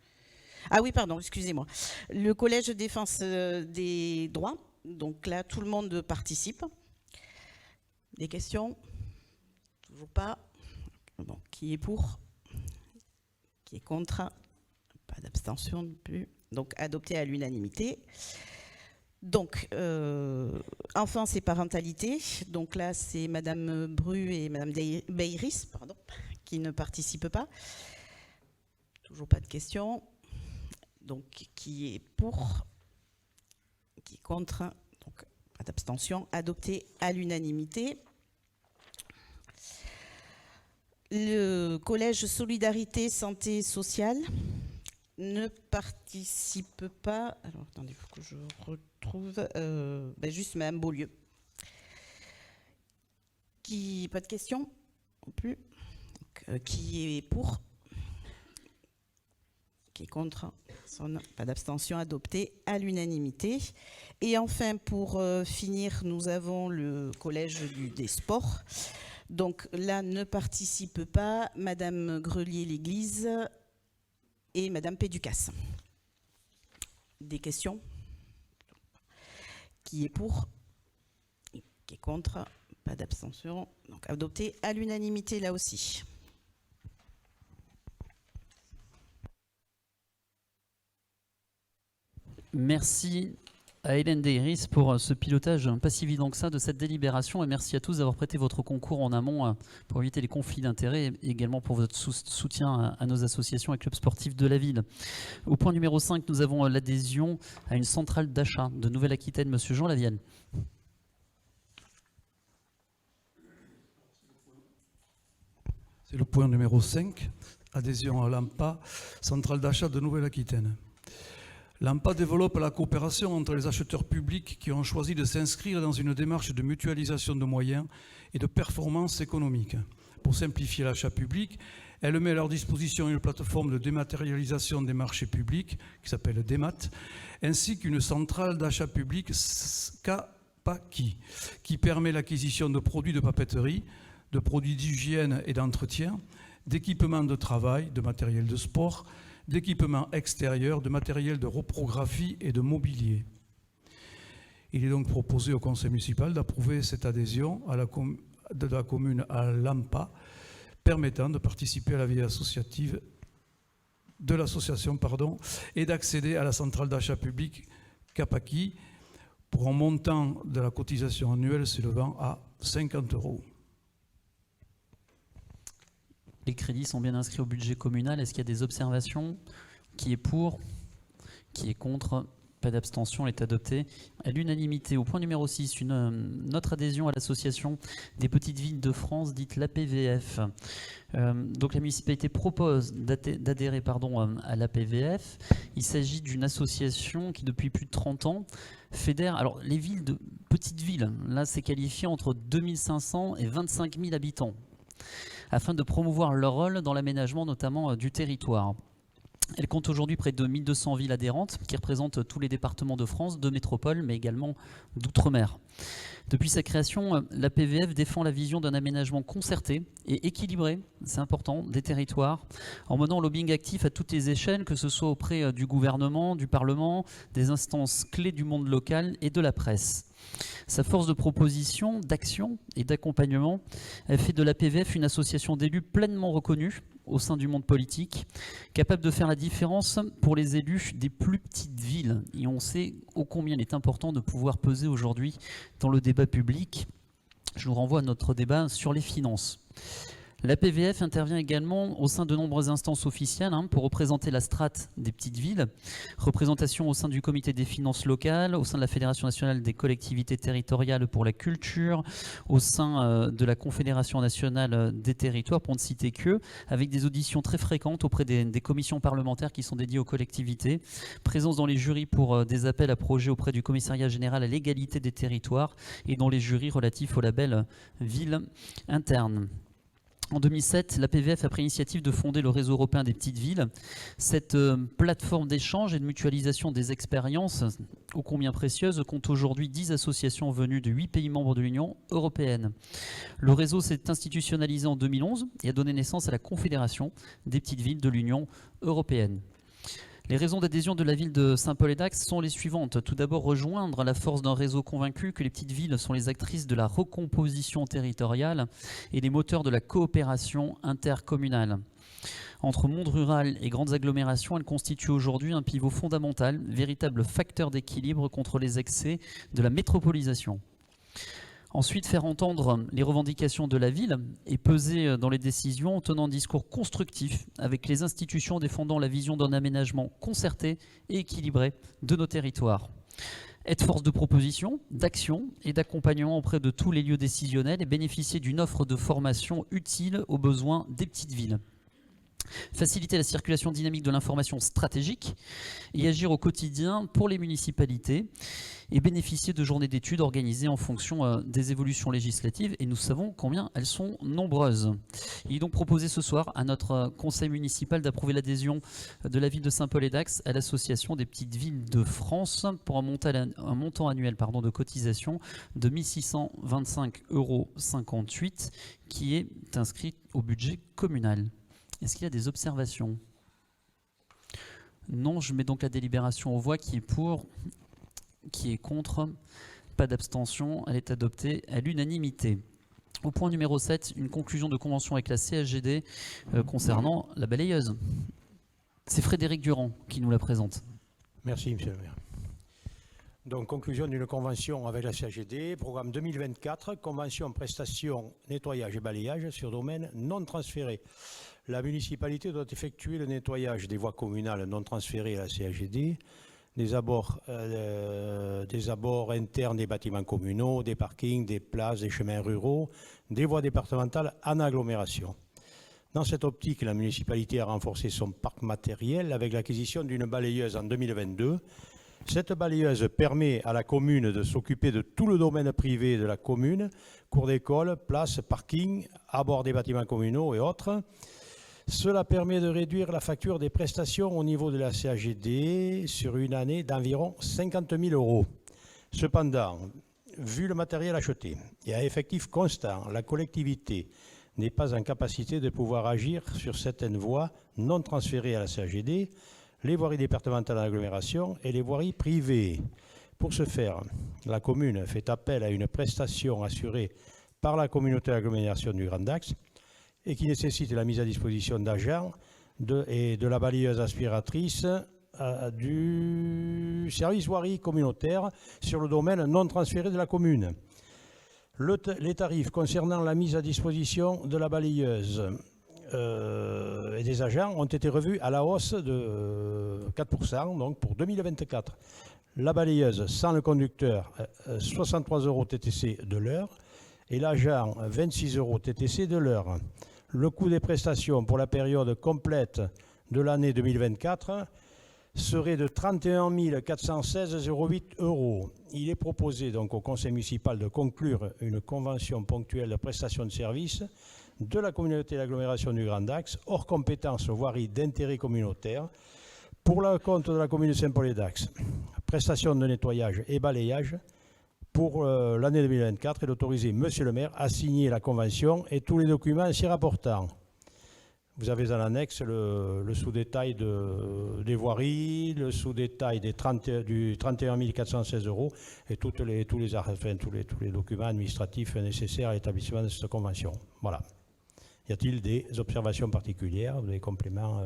Ah oui, pardon, excusez-moi. Le collège défense des droits. Donc là, tout le monde participe. Des questions? Toujours pas. Bon, qui est pour? Qui est contre? Pas d'abstention non plus. Donc adopté à l'unanimité. Donc enfance et parentalité. Donc là c'est Madame Bru et Madame Beiris, pardon, qui ne participent pas. Toujours pas de questions. Donc qui est pour? Qui est contre? Donc pas d'abstention. Adopté à l'unanimité. Le collège Solidarité Santé Sociale ne participe pas. Alors attendez, il faut que je retrouve. Juste Madame Beaulieu. Pas de questions non plus. Donc, qui est pour? Qui est contre? Pas d'abstention. Adopté à l'unanimité. Et enfin, pour finir, nous avons le collège des sports. Donc là, ne participe pas Madame Grelier-L'Église et Madame Péducasse. Des questions? Qui est pour? Qui est contre? Pas d'abstention. Donc adopté à l'unanimité là aussi. Merci à Hélène Deiris pour ce pilotage pas si évident que ça de cette délibération, et merci à tous d'avoir prêté votre concours en amont pour éviter les conflits d'intérêts et également pour votre soutien à nos associations et clubs sportifs de la ville. Au point numéro 5, nous avons l'adhésion à une centrale d'achat de Nouvelle-Aquitaine. Monsieur Jean Lavienne. C'est le point numéro 5, adhésion à l'AMPA, centrale d'achat de Nouvelle-Aquitaine. L'AMPA développe la coopération entre les acheteurs publics qui ont choisi de s'inscrire dans une démarche de mutualisation de moyens et de performance économique. Pour simplifier l'achat public, elle met à leur disposition une plateforme de dématérialisation des marchés publics, qui s'appelle DEMAT, ainsi qu'une centrale d'achat public Capaki, qui permet l'acquisition de produits de papeterie, de produits d'hygiène et d'entretien, d'équipements de travail, de matériel de sport, d'équipements extérieurs, de matériel de reprographie et de mobilier. Il est donc proposé au conseil municipal d'approuver cette adhésion de la commune à l'AMPA, permettant de participer à la vie associative de l'association et d'accéder à la centrale d'achat public Capaki pour un montant de la cotisation annuelle s'élevant à 50 €. Les crédits sont bien inscrits au budget communal. Est-ce qu'il y a des observations? Qui est pour? Qui est contre? Pas d'abstention, elle est adoptée à l'unanimité. Au point numéro 6, notre adhésion à l'association des petites villes de France, dite l'APVF. Donc la municipalité propose d'adhérer à l'APVF. Il s'agit d'une association qui, depuis plus de 30 ans, fédère alors les villes de petites villes. Là, c'est qualifié entre 2500 et 25 000 habitants, afin de promouvoir leur rôle dans l'aménagement notamment du territoire. Elle compte aujourd'hui près de 1200 villes adhérentes qui représentent tous les départements de France, de métropole, mais également d'outre-mer. Depuis sa création, la PVF défend la vision d'un aménagement concerté et équilibré, c'est important, des territoires, en menant un lobbying actif à toutes les échelles, que ce soit auprès du gouvernement, du Parlement, des instances clés du monde local et de la presse. Sa force de proposition, d'action et d'accompagnement fait de la PVF une association d'élus pleinement reconnue au sein du monde politique, capable de faire la différence pour les élus des plus petites villes. Et on sait ô combien il est important de pouvoir peser aujourd'hui dans le débat public. Je vous renvoie à notre débat sur les finances. La PVF intervient également au sein de nombreuses instances officielles pour représenter la strate des petites villes, représentation au sein du comité des finances locales, au sein de la Fédération nationale des collectivités territoriales pour la culture, au sein de la Confédération nationale des territoires, pour ne citer que, avec des auditions très fréquentes auprès des commissions parlementaires qui sont dédiées aux collectivités, présence dans les jurys pour des appels à projets auprès du commissariat général à l'égalité des territoires et dans les jurys relatifs au label Ville interne. En 2007, la PVF a pris l'initiative de fonder le réseau européen des petites villes. Cette plateforme d'échange et de mutualisation des expériences, ô combien précieuse, compte aujourd'hui 10 associations venues de 8 pays membres de l'Union européenne. Le réseau s'est institutionnalisé en 2011 et a donné naissance à la Confédération des petites villes de l'Union européenne. Les raisons d'adhésion de la ville de Saint-Paul-et-Dax sont les suivantes. Tout d'abord, rejoindre la force d'un réseau convaincu que les petites villes sont les actrices de la recomposition territoriale et les moteurs de la coopération intercommunale. Entre monde rural et grandes agglomérations, elles constituent aujourd'hui un pivot fondamental, véritable facteur d'équilibre contre les excès de la métropolisation. Ensuite, faire entendre les revendications de la ville et peser dans les décisions en tenant un discours constructif avec les institutions défendant la vision d'un aménagement concerté et équilibré de nos territoires. Être force de proposition, d'action et d'accompagnement auprès de tous les lieux décisionnels et bénéficier d'une offre de formation utile aux besoins des petites villes. Faciliter la circulation dynamique de l'information stratégique et agir au quotidien pour les municipalités et bénéficier de journées d'études organisées en fonction des évolutions législatives, et nous savons combien elles sont nombreuses. Il est donc proposé ce soir à notre conseil municipal d'approuver l'adhésion de la ville de Saint-Paul-et-Dax à l'association des petites villes de France pour un montant annuel de cotisation de 1 625,58 € qui est inscrit au budget communal. Est-ce qu'il y a des observations? Non, je mets donc la délibération aux voix. Qui est pour? Qui est contre? Pas d'abstention, elle est adoptée à l'unanimité. Au point numéro 7, une conclusion de convention avec la CHGD concernant la balayeuse. C'est Frédéric Durand qui nous la présente. Merci, monsieur le maire. Donc, conclusion d'une convention avec la CHGD, programme 2024, convention prestation nettoyage et balayage sur domaine non transféré. La municipalité doit effectuer le nettoyage des voies communales non transférées à la CHGD, des abords internes des bâtiments communaux, des parkings, des places, des chemins ruraux, des voies départementales en agglomération. Dans cette optique, la municipalité a renforcé son parc matériel avec l'acquisition d'une balayeuse en 2022. Cette balayeuse permet à la commune de s'occuper de tout le domaine privé de la commune, cours d'école, places, parkings, abords des bâtiments communaux et autres. Cela permet de réduire la facture des prestations au niveau de la CHGD sur une année d'environ 50 000 €. Cependant, vu le matériel acheté et à effectif constant, la collectivité n'est pas en capacité de pouvoir agir sur certaines voies non transférées à la CHGD, les voiries départementales d'agglomération et les voiries privées. Pour ce faire, la commune fait appel à une prestation assurée par la communauté d'agglomération du Grand Dax et qui nécessite la mise à disposition d'agents et de la balayeuse aspiratrice du service voirie communautaire sur le domaine non transféré de la commune. Les tarifs concernant la mise à disposition de la balayeuse et des agents ont été revus à la hausse de 4%, donc pour 2024. La balayeuse sans le conducteur, 63 € TTC de l'heure, et l'agent, 26 € TTC de l'heure. Le coût des prestations pour la période complète de l'année 2024 serait de 31 416,08 €. Il est proposé donc au conseil municipal de conclure une convention ponctuelle de prestation de services de la communauté d'agglomération du Grand Dax, hors compétence voirie d'intérêt communautaire, pour le compte de la commune de Saint-Paul-et-Dax. Prestation de nettoyage et balayage pour l'année 2024 et d'autoriser Monsieur le maire à signer la convention et tous les documents s'y rapportant. Vous avez en annexe le sous-détail des voiries, le sous-détail du 31 416 € et tous les documents administratifs nécessaires à l'établissement de cette convention. Voilà. Y a-t-il des observations particulières, des compléments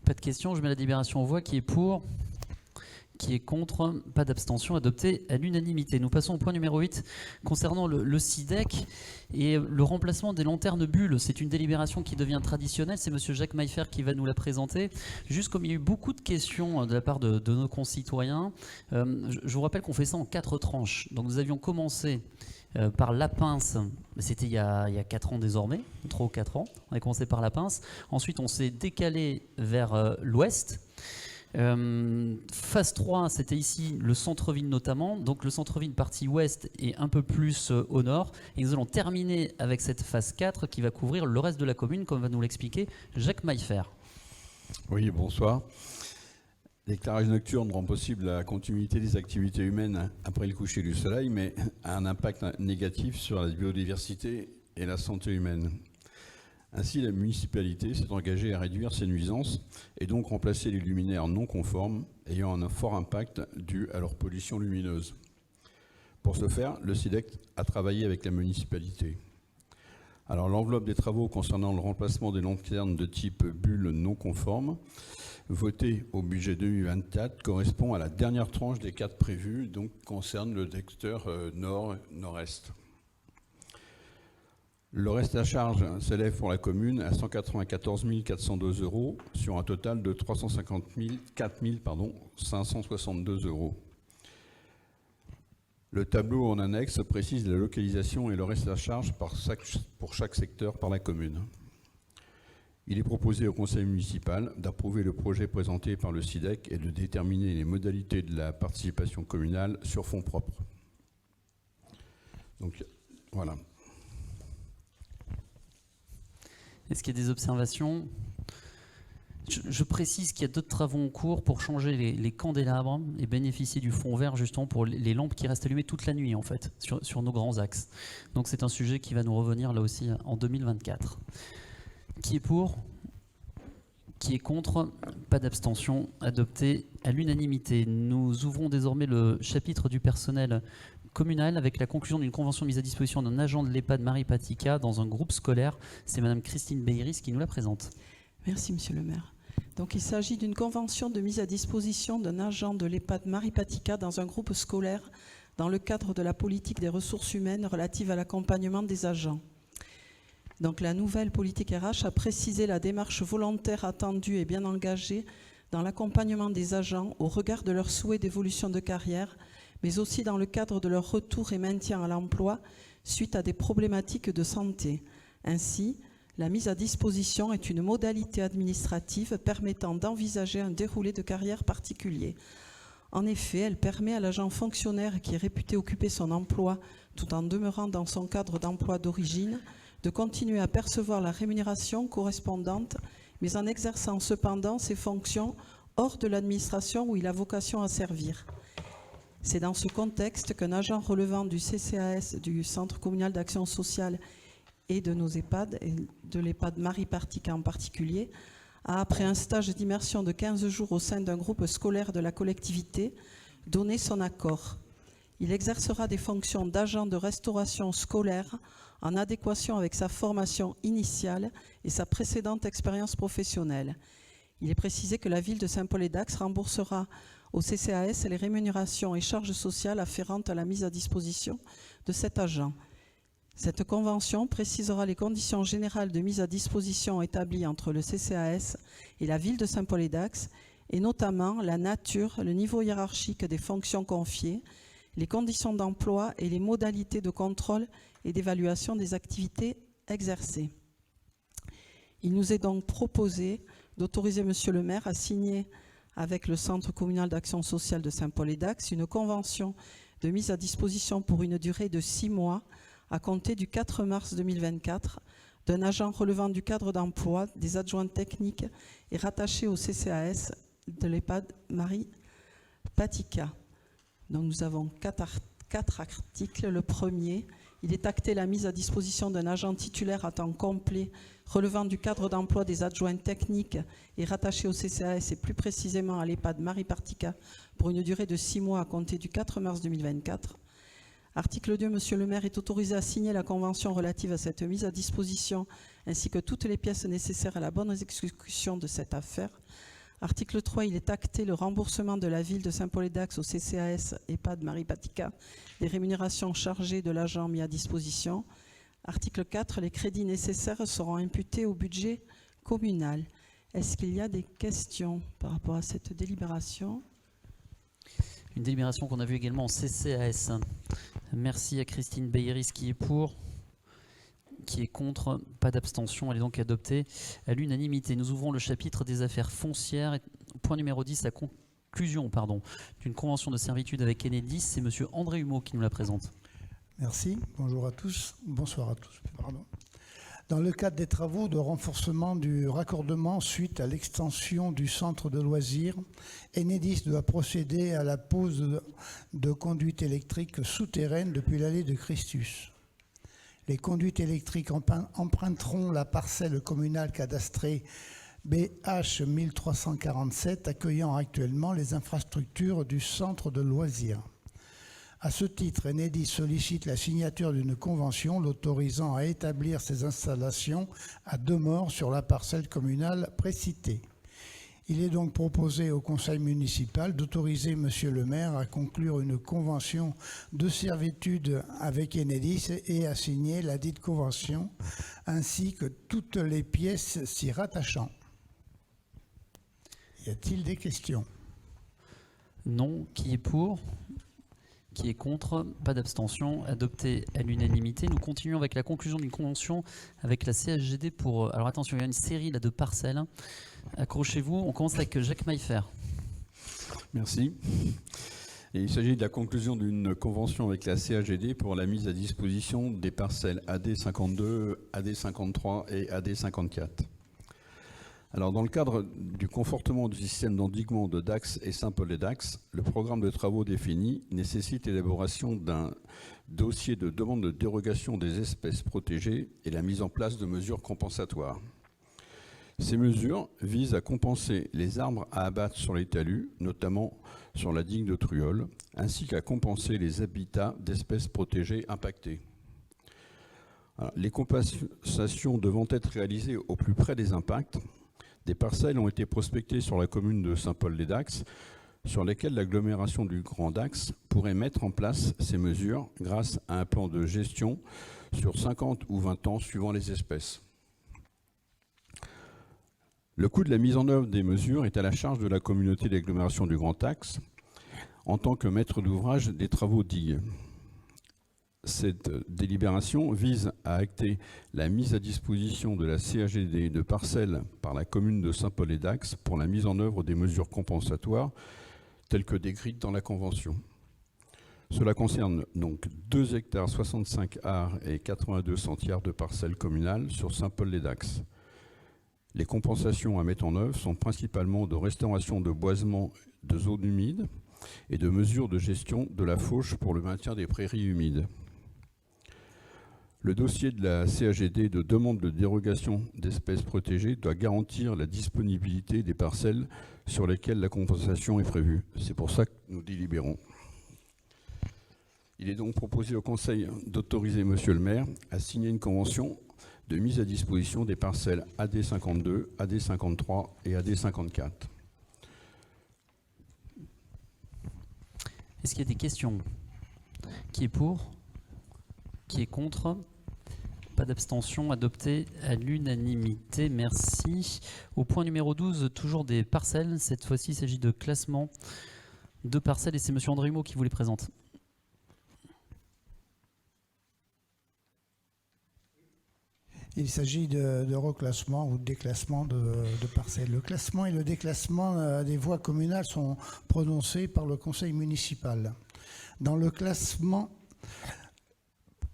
Pas de questions, je mets la délibération en voix. Qui est pour? Qui est contre? Pas d'abstention, adopté à l'unanimité. Nous passons au point numéro 8 concernant le SIDEC et le remplacement des lanternes bulles. C'est une délibération qui devient traditionnelle. C'est M. Jacques Maillefer qui va nous la présenter. Juste comme il y a eu beaucoup de questions de la part de nos concitoyens, je vous rappelle qu'on fait ça en 4 tranches. Donc nous avions commencé par la pince, c'était il y a 4 ans désormais, 3 ou 4 ans. On a commencé par la pince. Ensuite, on s'est décalé vers l'ouest. Phase 3, c'était ici le centre-ville notamment, donc le centre-ville partie ouest et un peu plus au nord. Et nous allons terminer avec cette phase 4 qui va couvrir le reste de la commune, comme va nous l'expliquer Jacques Maillefer. Oui, bonsoir. L'éclairage nocturne rend possible la continuité des activités humaines après le coucher du soleil, mais a un impact négatif sur la biodiversité et la santé humaine. Ainsi, la municipalité s'est engagée à réduire ces nuisances et donc remplacer les luminaires non conformes ayant un fort impact dû à leur pollution lumineuse. Pour ce faire, le SIDEC a travaillé avec la municipalité. Alors, l'enveloppe des travaux concernant le remplacement des lanternes de type bulle non conforme, votée au budget 2024, correspond à la dernière tranche des 4 prévus, donc concerne le secteur nord-nord-est. Le reste à charge s'élève pour la commune à 194 402 € sur un total de 354 562 €. Le tableau en annexe précise la localisation et le reste à charge pour chaque secteur par la commune. Il est proposé au conseil municipal d'approuver le projet présenté par le SIDEC et de déterminer les modalités de la participation communale sur fonds propres. Donc, voilà. Est-ce qu'il y a des observations? Je précise qu'il y a d'autres travaux en cours pour changer les candélabres et bénéficier du fond vert justement pour les lampes qui restent allumées toute la nuit en fait sur nos grands axes. Donc c'est un sujet qui va nous revenir là aussi en 2024. Qui est pour? Qui est contre? Pas d'abstention, adopté à l'unanimité. Nous ouvrons désormais le chapitre du personnel communal avec la conclusion d'une convention mise à disposition d'un agent de l'EHPAD Maripatica dans un groupe scolaire. C'est Madame Christine Beiris qui nous la présente. Merci, Monsieur le maire. Donc, il s'agit d'une convention de mise à disposition d'un agent de l'EHPAD Maripatica dans un groupe scolaire dans le cadre de la politique des ressources humaines relative à l'accompagnement des agents. Donc, la nouvelle politique RH a précisé la démarche volontaire attendue et bien engagée dans l'accompagnement des agents au regard de leurs souhaits d'évolution de carrière, mais aussi dans le cadre de leur retour et maintien à l'emploi suite à des problématiques de santé. Ainsi, la mise à disposition est une modalité administrative permettant d'envisager un déroulé de carrière particulier. En effet, elle permet à l'agent fonctionnaire qui est réputé occuper son emploi tout en demeurant dans son cadre d'emploi d'origine de continuer à percevoir la rémunération correspondante, mais en exerçant cependant ses fonctions hors de l'administration où il a vocation à servir. C'est dans ce contexte qu'un agent relevant du CCAS, du Centre communal d'action sociale et de nos EHPAD, et de l'EHPAD Maripatica en particulier, a, après un stage d'immersion de 15 jours au sein d'un groupe scolaire de la collectivité, donné son accord. Il exercera des fonctions d'agent de restauration scolaire en adéquation avec sa formation initiale et sa précédente expérience professionnelle. Il est précisé que la ville de Saint-Paul-et-Dax remboursera au CCAS les rémunérations et charges sociales afférentes à la mise à disposition de cet agent. Cette convention précisera les conditions générales de mise à disposition établies entre le CCAS et la ville de Saint-Paul-et-Dax, et notamment la nature, le niveau hiérarchique des fonctions confiées, les conditions d'emploi et les modalités de contrôle et d'évaluation des activités exercées. Il nous est donc proposé d'autoriser Monsieur le maire à signer avec le Centre communal d'action sociale de Saint-Paul-et-Dax une convention de mise à disposition pour une durée de 6 mois à compter du 4 mars 2024 d'un agent relevant du cadre d'emploi des adjoints techniques et rattaché au CCAS de l'EHPAD Marie Patika. Donc nous avons quatre articles. Le premier, il est acté la mise à disposition d'un agent titulaire à temps complet relevant du cadre d'emploi des adjoints techniques et rattaché au CCAS et plus précisément à l'EHPAD Marie Patika pour une durée de 6 mois à compter du 4 mars 2024. Article 2, Monsieur le maire est autorisé à signer la convention relative à cette mise à disposition ainsi que toutes les pièces nécessaires à la bonne exécution de cette affaire. Article 3, il est acté le remboursement de la ville de Saint-Paul-et-Dax au CCAS EHPAD Marie Patika des rémunérations chargées de l'agent mis à disposition. Article 4, les crédits nécessaires seront imputés au budget communal. Est-ce qu'il y a des questions par rapport à cette délibération ? Une délibération qu'on a vue également en CCAS. Merci à Christine Beyeris qui est pour, qui est contre, pas d'abstention, elle est donc adoptée à l'unanimité. Nous ouvrons le chapitre des affaires foncières. Point numéro 10, la conclusion d'une convention de servitude avec Enedis. C'est M. André Humeau qui nous la présente. Merci, bonjour à tous, bonsoir à tous. Dans le cadre des travaux de renforcement du raccordement suite à l'extension du centre de loisirs, Enedis doit procéder à la pose de conduites électriques souterraines depuis l'allée de Christus. Les conduites électriques emprunteront la parcelle communale cadastrée BH 1347 accueillant actuellement les infrastructures du centre de loisirs. À ce titre, Enedis sollicite la signature d'une convention l'autorisant à établir ces installations à demeure sur la parcelle communale précitée. Il est donc proposé au conseil municipal d'autoriser Monsieur le maire à conclure une convention de servitude avec Enedis et à signer la dite convention, ainsi que toutes les pièces s'y rattachant. Y a-t-il des questions? Non. Qui est pour? Qui est contre? Pas d'abstention. Adopté à l'unanimité. Nous continuons avec la conclusion d'une convention avec la CHGD pour... Alors attention, il y a une série là, de parcelles. Accrochez-vous. On commence avec Jacques Maillefer. Merci. Et il s'agit de la conclusion d'une convention avec la CHGD pour la mise à disposition des parcelles AD52, AD53 et AD54. Alors, dans le cadre du confortement du système d'endiguement de Dax et Saint-Paul-et-Dax, le programme de travaux défini nécessite l'élaboration d'un dossier de demande de dérogation des espèces protégées et la mise en place de mesures compensatoires. Ces mesures visent à compenser les arbres à abattre sur les talus, notamment sur la digue de Truol, ainsi qu'à compenser les habitats d'espèces protégées impactées. Alors, les compensations devant être réalisées au plus près des impacts, des parcelles ont été prospectées sur la commune de Saint-Paul-les-Dax, sur lesquelles l'agglomération du Grand Dax pourrait mettre en place ces mesures grâce à un plan de gestion sur 50 ou 20 ans suivant les espèces. Le coût de la mise en œuvre des mesures est à la charge de la communauté d'agglomération du Grand Dax en tant que maître d'ouvrage des travaux digues. Cette délibération vise à acter la mise à disposition de la CHGD de parcelles par la commune de Saint-Paul-et-Dax pour la mise en œuvre des mesures compensatoires telles que décrites dans la Convention. Cela concerne donc 2 hectares 65 arts et 82 centiares de parcelles communales sur Saint-Paul-les-Dax. Les compensations à mettre en œuvre sont principalement de restauration de boisements de zones humides et de mesures de gestion de la fauche pour le maintien des prairies humides. Le dossier de la CHGD de demande de dérogation d'espèces protégées doit garantir la disponibilité des parcelles sur lesquelles la compensation est prévue. C'est pour ça que nous délibérons. Il est donc proposé au Conseil d'autoriser Monsieur le maire à signer une convention de mise à disposition des parcelles AD 52, AD 53 et AD 54. Est-ce qu'il y a des questions? Qui est pour? Qui est contre? Pas d'abstention, adopté à l'unanimité, merci. Au point numéro 12, toujours des parcelles. Cette fois-ci, il s'agit de classement de parcelles et c'est M. André Humeau qui vous les présente. Il s'agit de reclassement ou de déclassement de parcelles. Le classement et le déclassement des voies communales sont prononcés par le conseil municipal. Dans le classement,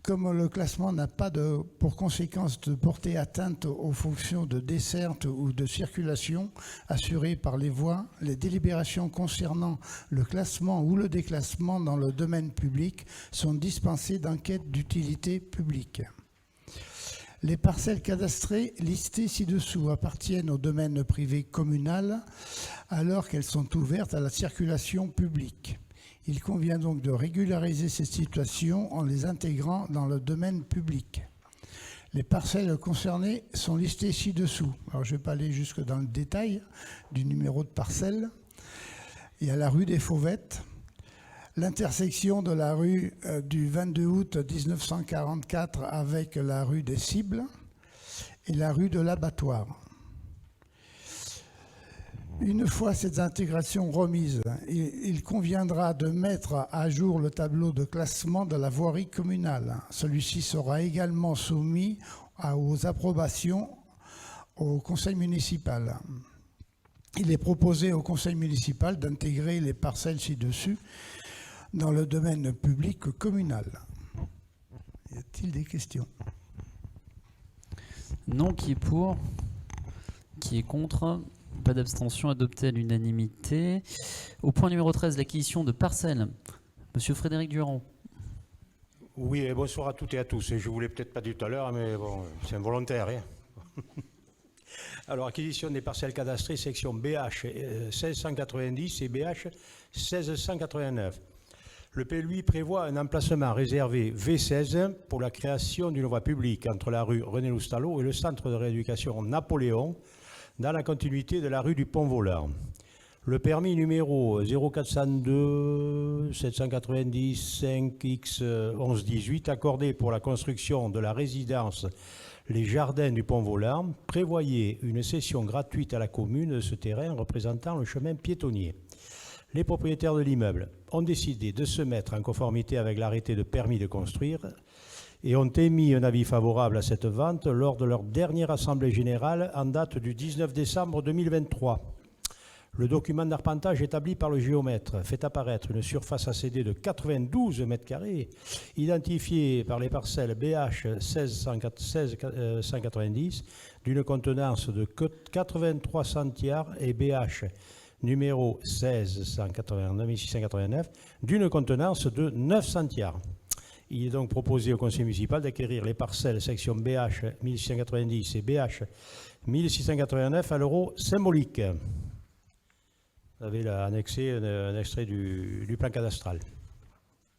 comme le classement n'a pas pour conséquence de porter atteinte aux fonctions de desserte ou de circulation assurées par les voies, les délibérations concernant le classement ou le déclassement dans le domaine public sont dispensées d'enquête d'utilité publique. Les parcelles cadastrées listées ci-dessous appartiennent au domaine privé communal alors qu'elles sont ouvertes à la circulation publique. Il convient donc de régulariser ces situations en les intégrant dans le domaine public. Les parcelles concernées sont listées ci-dessous. Alors je ne vais pas aller jusque dans le détail du numéro de parcelle. Il y a la rue des Fauvettes, l'intersection de la rue du 22 août 1944 avec la rue des Cibles et la rue de l'Abattoir. Une fois ces intégrations remises, il conviendra de mettre à jour le tableau de classement de la voirie communale. Celui-ci sera également soumis aux approbations au conseil municipal. Il est proposé au conseil municipal d'intégrer les parcelles ci-dessus dans le domaine public communal. Y a-t-il des questions? Non, qui est pour? Qui est contre? Pas d'abstention, adopté à l'unanimité. Au point numéro 13, l'acquisition de parcelles. Monsieur Frédéric Durand. Oui, et bonsoir à toutes et à tous. Je ne vous l'ai peut-être pas dit tout à l'heure, mais bon, c'est involontaire. Hein. Alors, acquisition des parcelles cadastrées, section BH 1690 et BH 1689. Le PLUI prévoit un emplacement réservé V16 pour la création d'une voie publique entre la rue René Loustalot et le centre de rééducation Napoléon, dans la continuité de la rue du Pont-Volant. Le permis numéro 0402 790 5X 1118 accordé pour la construction de la résidence Les Jardins du Pont-Volant prévoyait une cession gratuite à la commune de ce terrain représentant le chemin piétonnier. Les propriétaires de l'immeuble ont décidé de se mettre en conformité avec l'arrêté de permis de construire et ont émis un avis favorable à cette vente lors de leur dernière assemblée générale en date du 19 décembre 2023. Le document d'arpentage établi par le géomètre fait apparaître une surface à céder de 92 m², identifiée par les parcelles BH 1690 d'une contenance de 83 centiares et BH numéro 1689 d'une contenance de 9 centiares. Il est donc proposé au conseil municipal d'acquérir les parcelles section BH 1690 et BH 1689 à l'euro symbolique. Vous avez là annexé un extrait du plan cadastral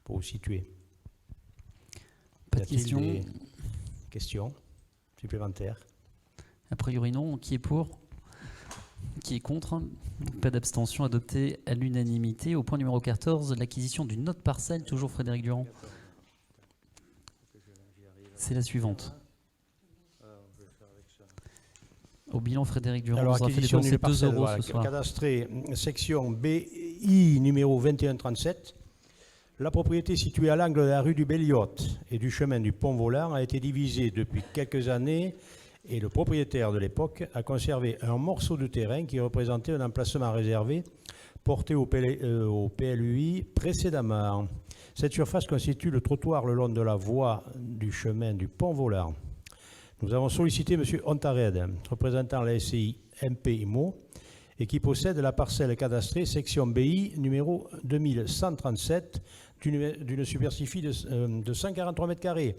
pour vous situer. Pas de questions. Des questions supplémentaires? A priori non. Qui est pour? Qui est contre? Pas d'abstention, adopté à l'unanimité. Au point numéro 14, l'acquisition d'une autre parcelle, toujours Frédéric Durand. C'est la suivante. Au bilan, Frédéric Durand Alors, nous a fait acquisition dépenser d'une 2 parcelle, euros voilà, ce soir. cadastrée, section BI numéro 2137. La propriété située à l'angle de la rue du Béliot et du chemin du Pont-Volant a été divisée depuis quelques années et le propriétaire de l'époque a conservé un morceau de terrain qui représentait un emplacement réservé porté au PLUI précédemment. Cette surface constitue le trottoir le long de la voie du chemin du Pont-Volant. Nous avons sollicité M. Ontared, représentant la SCI MP IMO, et qui possède la parcelle cadastrée section BI numéro 2137 d'une superficie de 143 m²,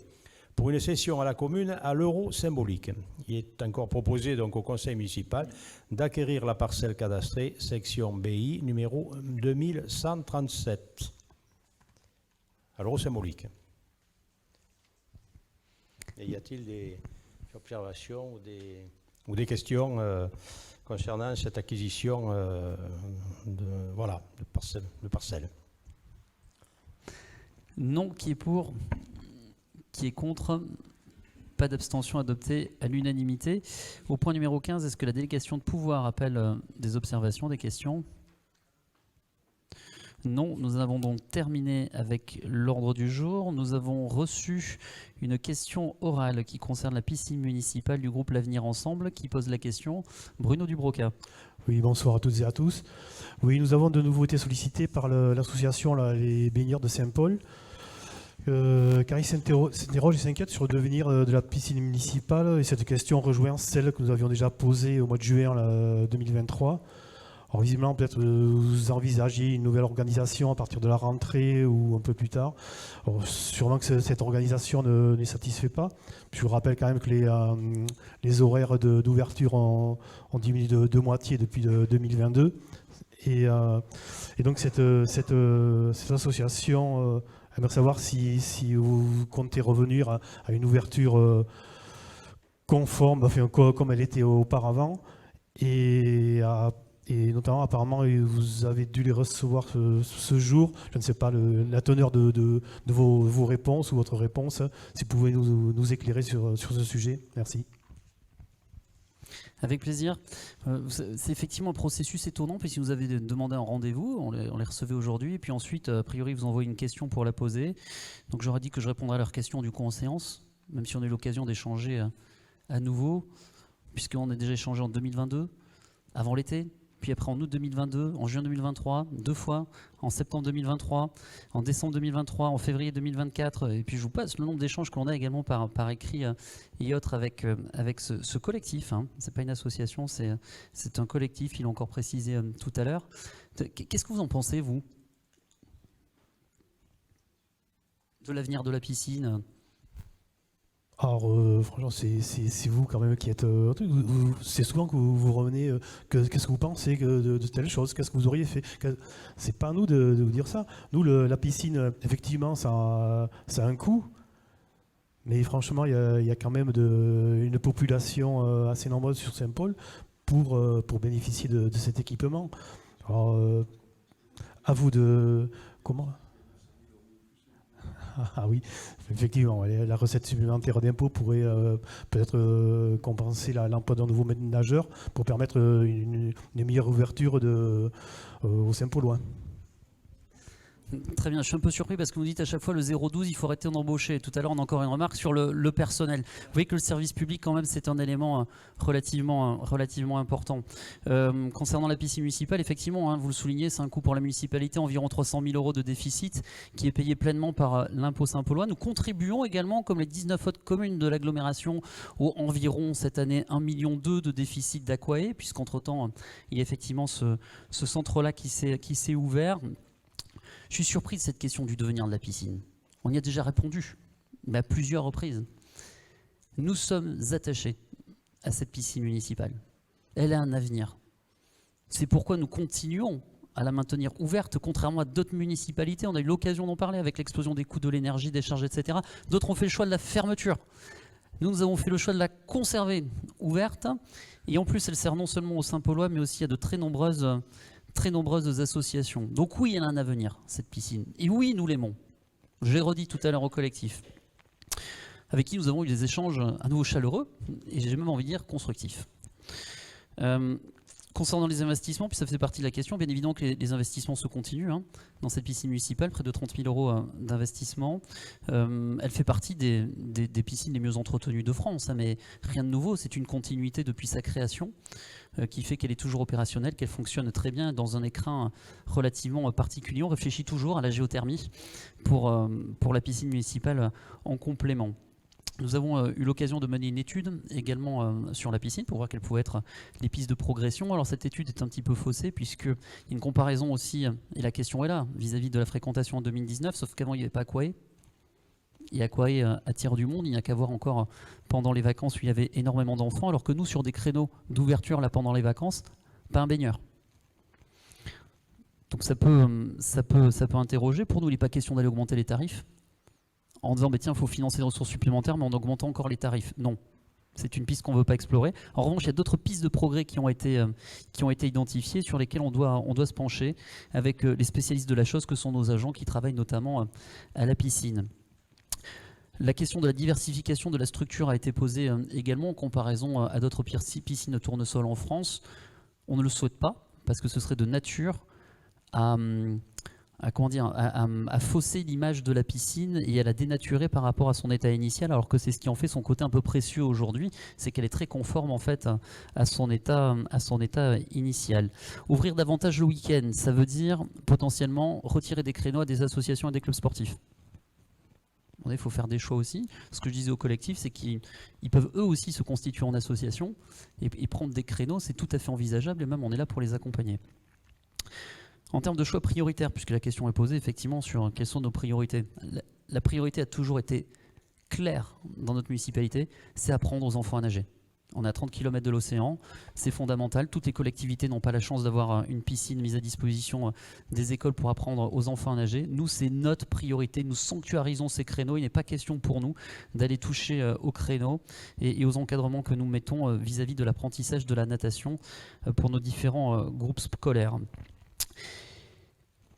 pour une cession à la commune à l'euro symbolique. Il est encore proposé donc au conseil municipal d'acquérir la parcelle cadastrée section BI numéro 2137 à l'euro symbolique. Et y a-t-il des observations ou des questions concernant cette acquisition de parcelles. Non, qui est pour, qui est contre, pas d'abstention adoptée à l'unanimité. Au point numéro 15, est-ce que la délégation de pouvoir appelle des observations, des questions ? Non, nous avons donc terminé avec l'ordre du jour. Nous avons reçu une question orale qui concerne la piscine municipale du groupe L'Avenir Ensemble, qui pose la question. Bruno Dubroca. Oui, bonsoir à toutes et à tous. Oui, nous avons de nouveau été sollicités par l'association Les Baigneurs de Saint-Paul, car ils s'interrogent et s'inquiètent sur le devenir de la piscine municipale, et cette question rejoint celle que nous avions déjà posée au mois de juin 2023. Alors visiblement, peut-être vous envisagiez une nouvelle organisation à partir de la rentrée ou un peu plus tard. Alors, sûrement que cette organisation ne les satisfait pas. Puis je vous rappelle quand même que les horaires d'ouverture ont diminué de moitié depuis 2022. Et donc cette association aimerait savoir si vous comptez revenir à une ouverture conforme, enfin, comme elle était auparavant. Et notamment, apparemment, vous avez dû les recevoir ce jour. Je ne sais pas la teneur de vos réponses ou votre réponse. Si vous pouvez nous éclairer sur ce sujet. Merci. Avec plaisir. C'est effectivement un processus étonnant, puisque vous avez demandé un rendez-vous, on les recevait aujourd'hui, et puis ensuite, a priori, vous envoyez une question pour la poser. Donc j'aurais dit que je répondrais à leurs questions du coup en séance, même si on a eu l'occasion d'échanger à nouveau, puisqu'on a déjà échangé en 2022, avant l'été. Puis après en août 2022, en juin 2023, 2 fois, en septembre 2023, en décembre 2023, en février 2024. Et puis je vous passe le nombre d'échanges que l'on a également par écrit et autres avec ce collectif. Hein. Ce n'est pas une association, c'est un collectif, il l'a encore précisé tout à l'heure. Qu'est-ce que vous en pensez, vous, de l'avenir de la piscine ? Alors, franchement, c'est vous quand même qui êtes... c'est souvent que vous revenez... Qu'est-ce que vous pensez de telle chose? Qu'est-ce que vous auriez fait? C'est pas à nous de vous dire ça. Nous, la piscine, effectivement, ça a un coût. Mais franchement, il y a quand même une population assez nombreuse sur Saint-Paul pour bénéficier de cet équipement. Alors, à vous de... Comment ? Ah oui, effectivement, la recette supplémentaire d'impôt pourrait peut-être compenser l'emploi d'un nouveau ménageur pour permettre une meilleure ouverture au Saint-Paulois. Très bien, je suis un peu surpris parce que vous dites à chaque fois le 0,12, il faut arrêter d'embaucher. Tout à l'heure, on a encore une remarque sur le personnel. Vous voyez que le service public, quand même, c'est un élément relativement important. Concernant la piscine municipale, effectivement, hein, vous le soulignez, c'est un coût pour la municipalité, environ 300 000 € de déficit qui est payé pleinement par l'impôt Saint-Paulois. Nous contribuons également, comme les 19 autres communes de l'agglomération, aux environ, cette année, 1,2 million de déficit d'Aquae, puisqu'entre-temps, il y a effectivement ce centre-là qui s'est ouvert. Je suis surpris de cette question du devenir de la piscine. On y a déjà répondu, mais à plusieurs reprises. Nous sommes attachés à cette piscine municipale. Elle a un avenir. C'est pourquoi nous continuons à la maintenir ouverte, contrairement à d'autres municipalités. On a eu l'occasion d'en parler avec l'explosion des coûts de l'énergie, des charges, etc. D'autres ont fait le choix de la fermeture. Nous avons fait le choix de la conserver ouverte. Et en plus, elle sert non seulement aux Saint-Paulois, mais aussi à de très nombreuses associations. Donc oui, elle a un avenir, cette piscine. Et oui, nous l'aimons. Je l'ai redit tout à l'heure au collectif, avec qui nous avons eu des échanges à nouveau chaleureux, et j'ai même envie de dire constructifs. Concernant les investissements, puis ça faisait partie de la question, bien évidemment que les investissements se continuent hein, dans cette piscine municipale, près de 30 000 € d'investissement. Elle fait partie des piscines les mieux entretenues de France, hein, mais rien de nouveau, c'est une continuité depuis sa création qui fait qu'elle est toujours opérationnelle, qu'elle fonctionne très bien dans un écrin relativement particulier. On réfléchit toujours à la géothermie pour la piscine municipale en complément. Nous avons eu l'occasion de mener une étude également sur la piscine pour voir quelles pouvaient être les pistes de progression. Alors cette étude est un petit peu faussée puisqu'il y a une comparaison aussi, et la question est là, vis-à-vis de la fréquentation en 2019, sauf qu'avant il n'y avait pas Aquae. Et Aquae attire du monde, il n'y a qu'à voir encore pendant les vacances où il y avait énormément d'enfants, alors que nous sur des créneaux d'ouverture là pendant les vacances, pas un baigneur. Donc ça peut interroger. Pour nous, il n'est pas question d'aller augmenter les tarifs en disant, tiens, il faut financer des ressources supplémentaires, mais en augmentant encore les tarifs. Non. C'est une piste qu'on ne veut pas explorer. En revanche, il y a d'autres pistes de progrès qui ont été identifiées, sur lesquelles on doit se pencher avec les spécialistes de la chose que sont nos agents qui travaillent notamment à la piscine. La question de la diversification de la structure a été posée également en comparaison à d'autres piscines de tournesol en France. On ne le souhaite pas, parce que ce serait de nature à fausser l'image de la piscine et à la dénaturer par rapport à son état initial, alors que c'est ce qui en fait son côté un peu précieux aujourd'hui, c'est qu'elle est très conforme en fait à son état initial. Ouvrir davantage le week-end, ça veut dire potentiellement retirer des créneaux à des associations et des clubs sportifs. Il faut faire des choix aussi. Ce que je disais au collectif, c'est qu'ils peuvent eux aussi se constituer en association et prendre des créneaux, c'est tout à fait envisageable, et même on est là pour les accompagner. En termes de choix prioritaires, puisque la question est posée effectivement sur quelles sont nos priorités. La priorité a toujours été claire dans notre municipalité, c'est apprendre aux enfants à nager. On est à 30 km de l'océan, c'est fondamental. Toutes les collectivités n'ont pas la chance d'avoir une piscine mise à disposition des écoles pour apprendre aux enfants à nager. Nous, c'est notre priorité. Nous sanctuarisons ces créneaux. Il n'est pas question pour nous d'aller toucher aux créneaux et aux encadrements que nous mettons vis-à-vis de l'apprentissage de la natation pour nos différents groupes scolaires.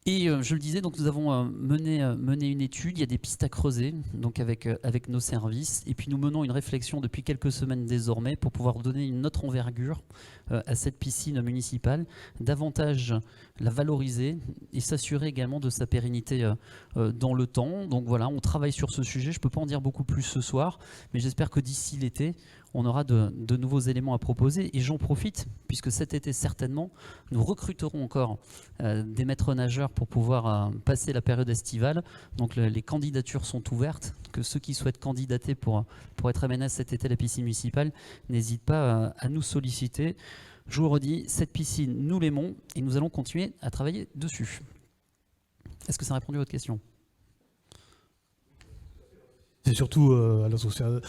Et je le disais, donc nous avons mené une étude, il y a des pistes à creuser donc avec nos services, et puis nous menons une réflexion depuis quelques semaines désormais pour pouvoir donner une autre envergure à cette piscine municipale, davantage la valoriser et s'assurer également de sa pérennité dans le temps. Donc voilà, on travaille sur ce sujet, je ne peux pas en dire beaucoup plus ce soir, mais j'espère que d'ici l'été, on aura de nouveaux éléments à proposer. Et j'en profite, puisque cet été certainement, nous recruterons encore des maîtres nageurs pour pouvoir passer la période estivale. Donc les candidatures sont ouvertes, que ceux qui souhaitent candidater pour être MNS cet été à la piscine municipale, n'hésitent pas à nous solliciter. Je vous redis, cette piscine, nous l'aimons et nous allons continuer à travailler dessus. Est-ce que ça a répondu à votre question ? C'est surtout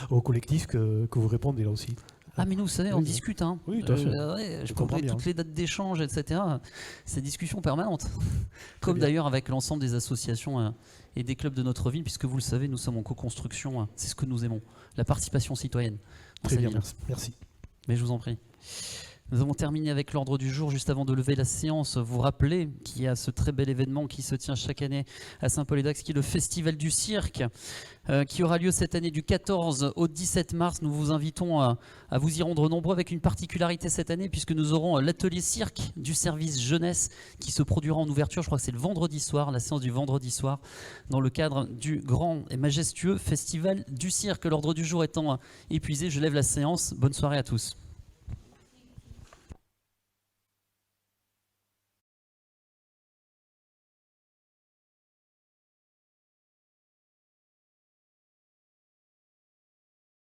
au collectif que vous répondez là aussi. Ah mais nous, vous savez, on discute. Hein. Oui, tout à fait. Je comprends bien. Toutes les dates d'échange, etc. C'est discussion permanente. Comme d'ailleurs avec l'ensemble des associations et des clubs de notre ville, puisque vous le savez, nous sommes en co-construction. C'est ce que nous aimons, la participation citoyenne. Très bien, merci. Mais je vous en prie. Nous avons terminé avec l'ordre du jour. Juste avant de lever la séance, vous rappelez qu'il y a ce très bel événement qui se tient chaque année à Saint-Paul-et-Dax, qui est le Festival du Cirque, qui aura lieu cette année du 14 au 17 mars. Nous vous invitons à vous y rendre nombreux, avec une particularité cette année, puisque nous aurons l'atelier cirque du service jeunesse qui se produira en ouverture. Je crois que c'est le vendredi soir, la séance du vendredi soir, dans le cadre du grand et majestueux Festival du Cirque. L'ordre du jour étant épuisé, je lève la séance. Bonne soirée à tous.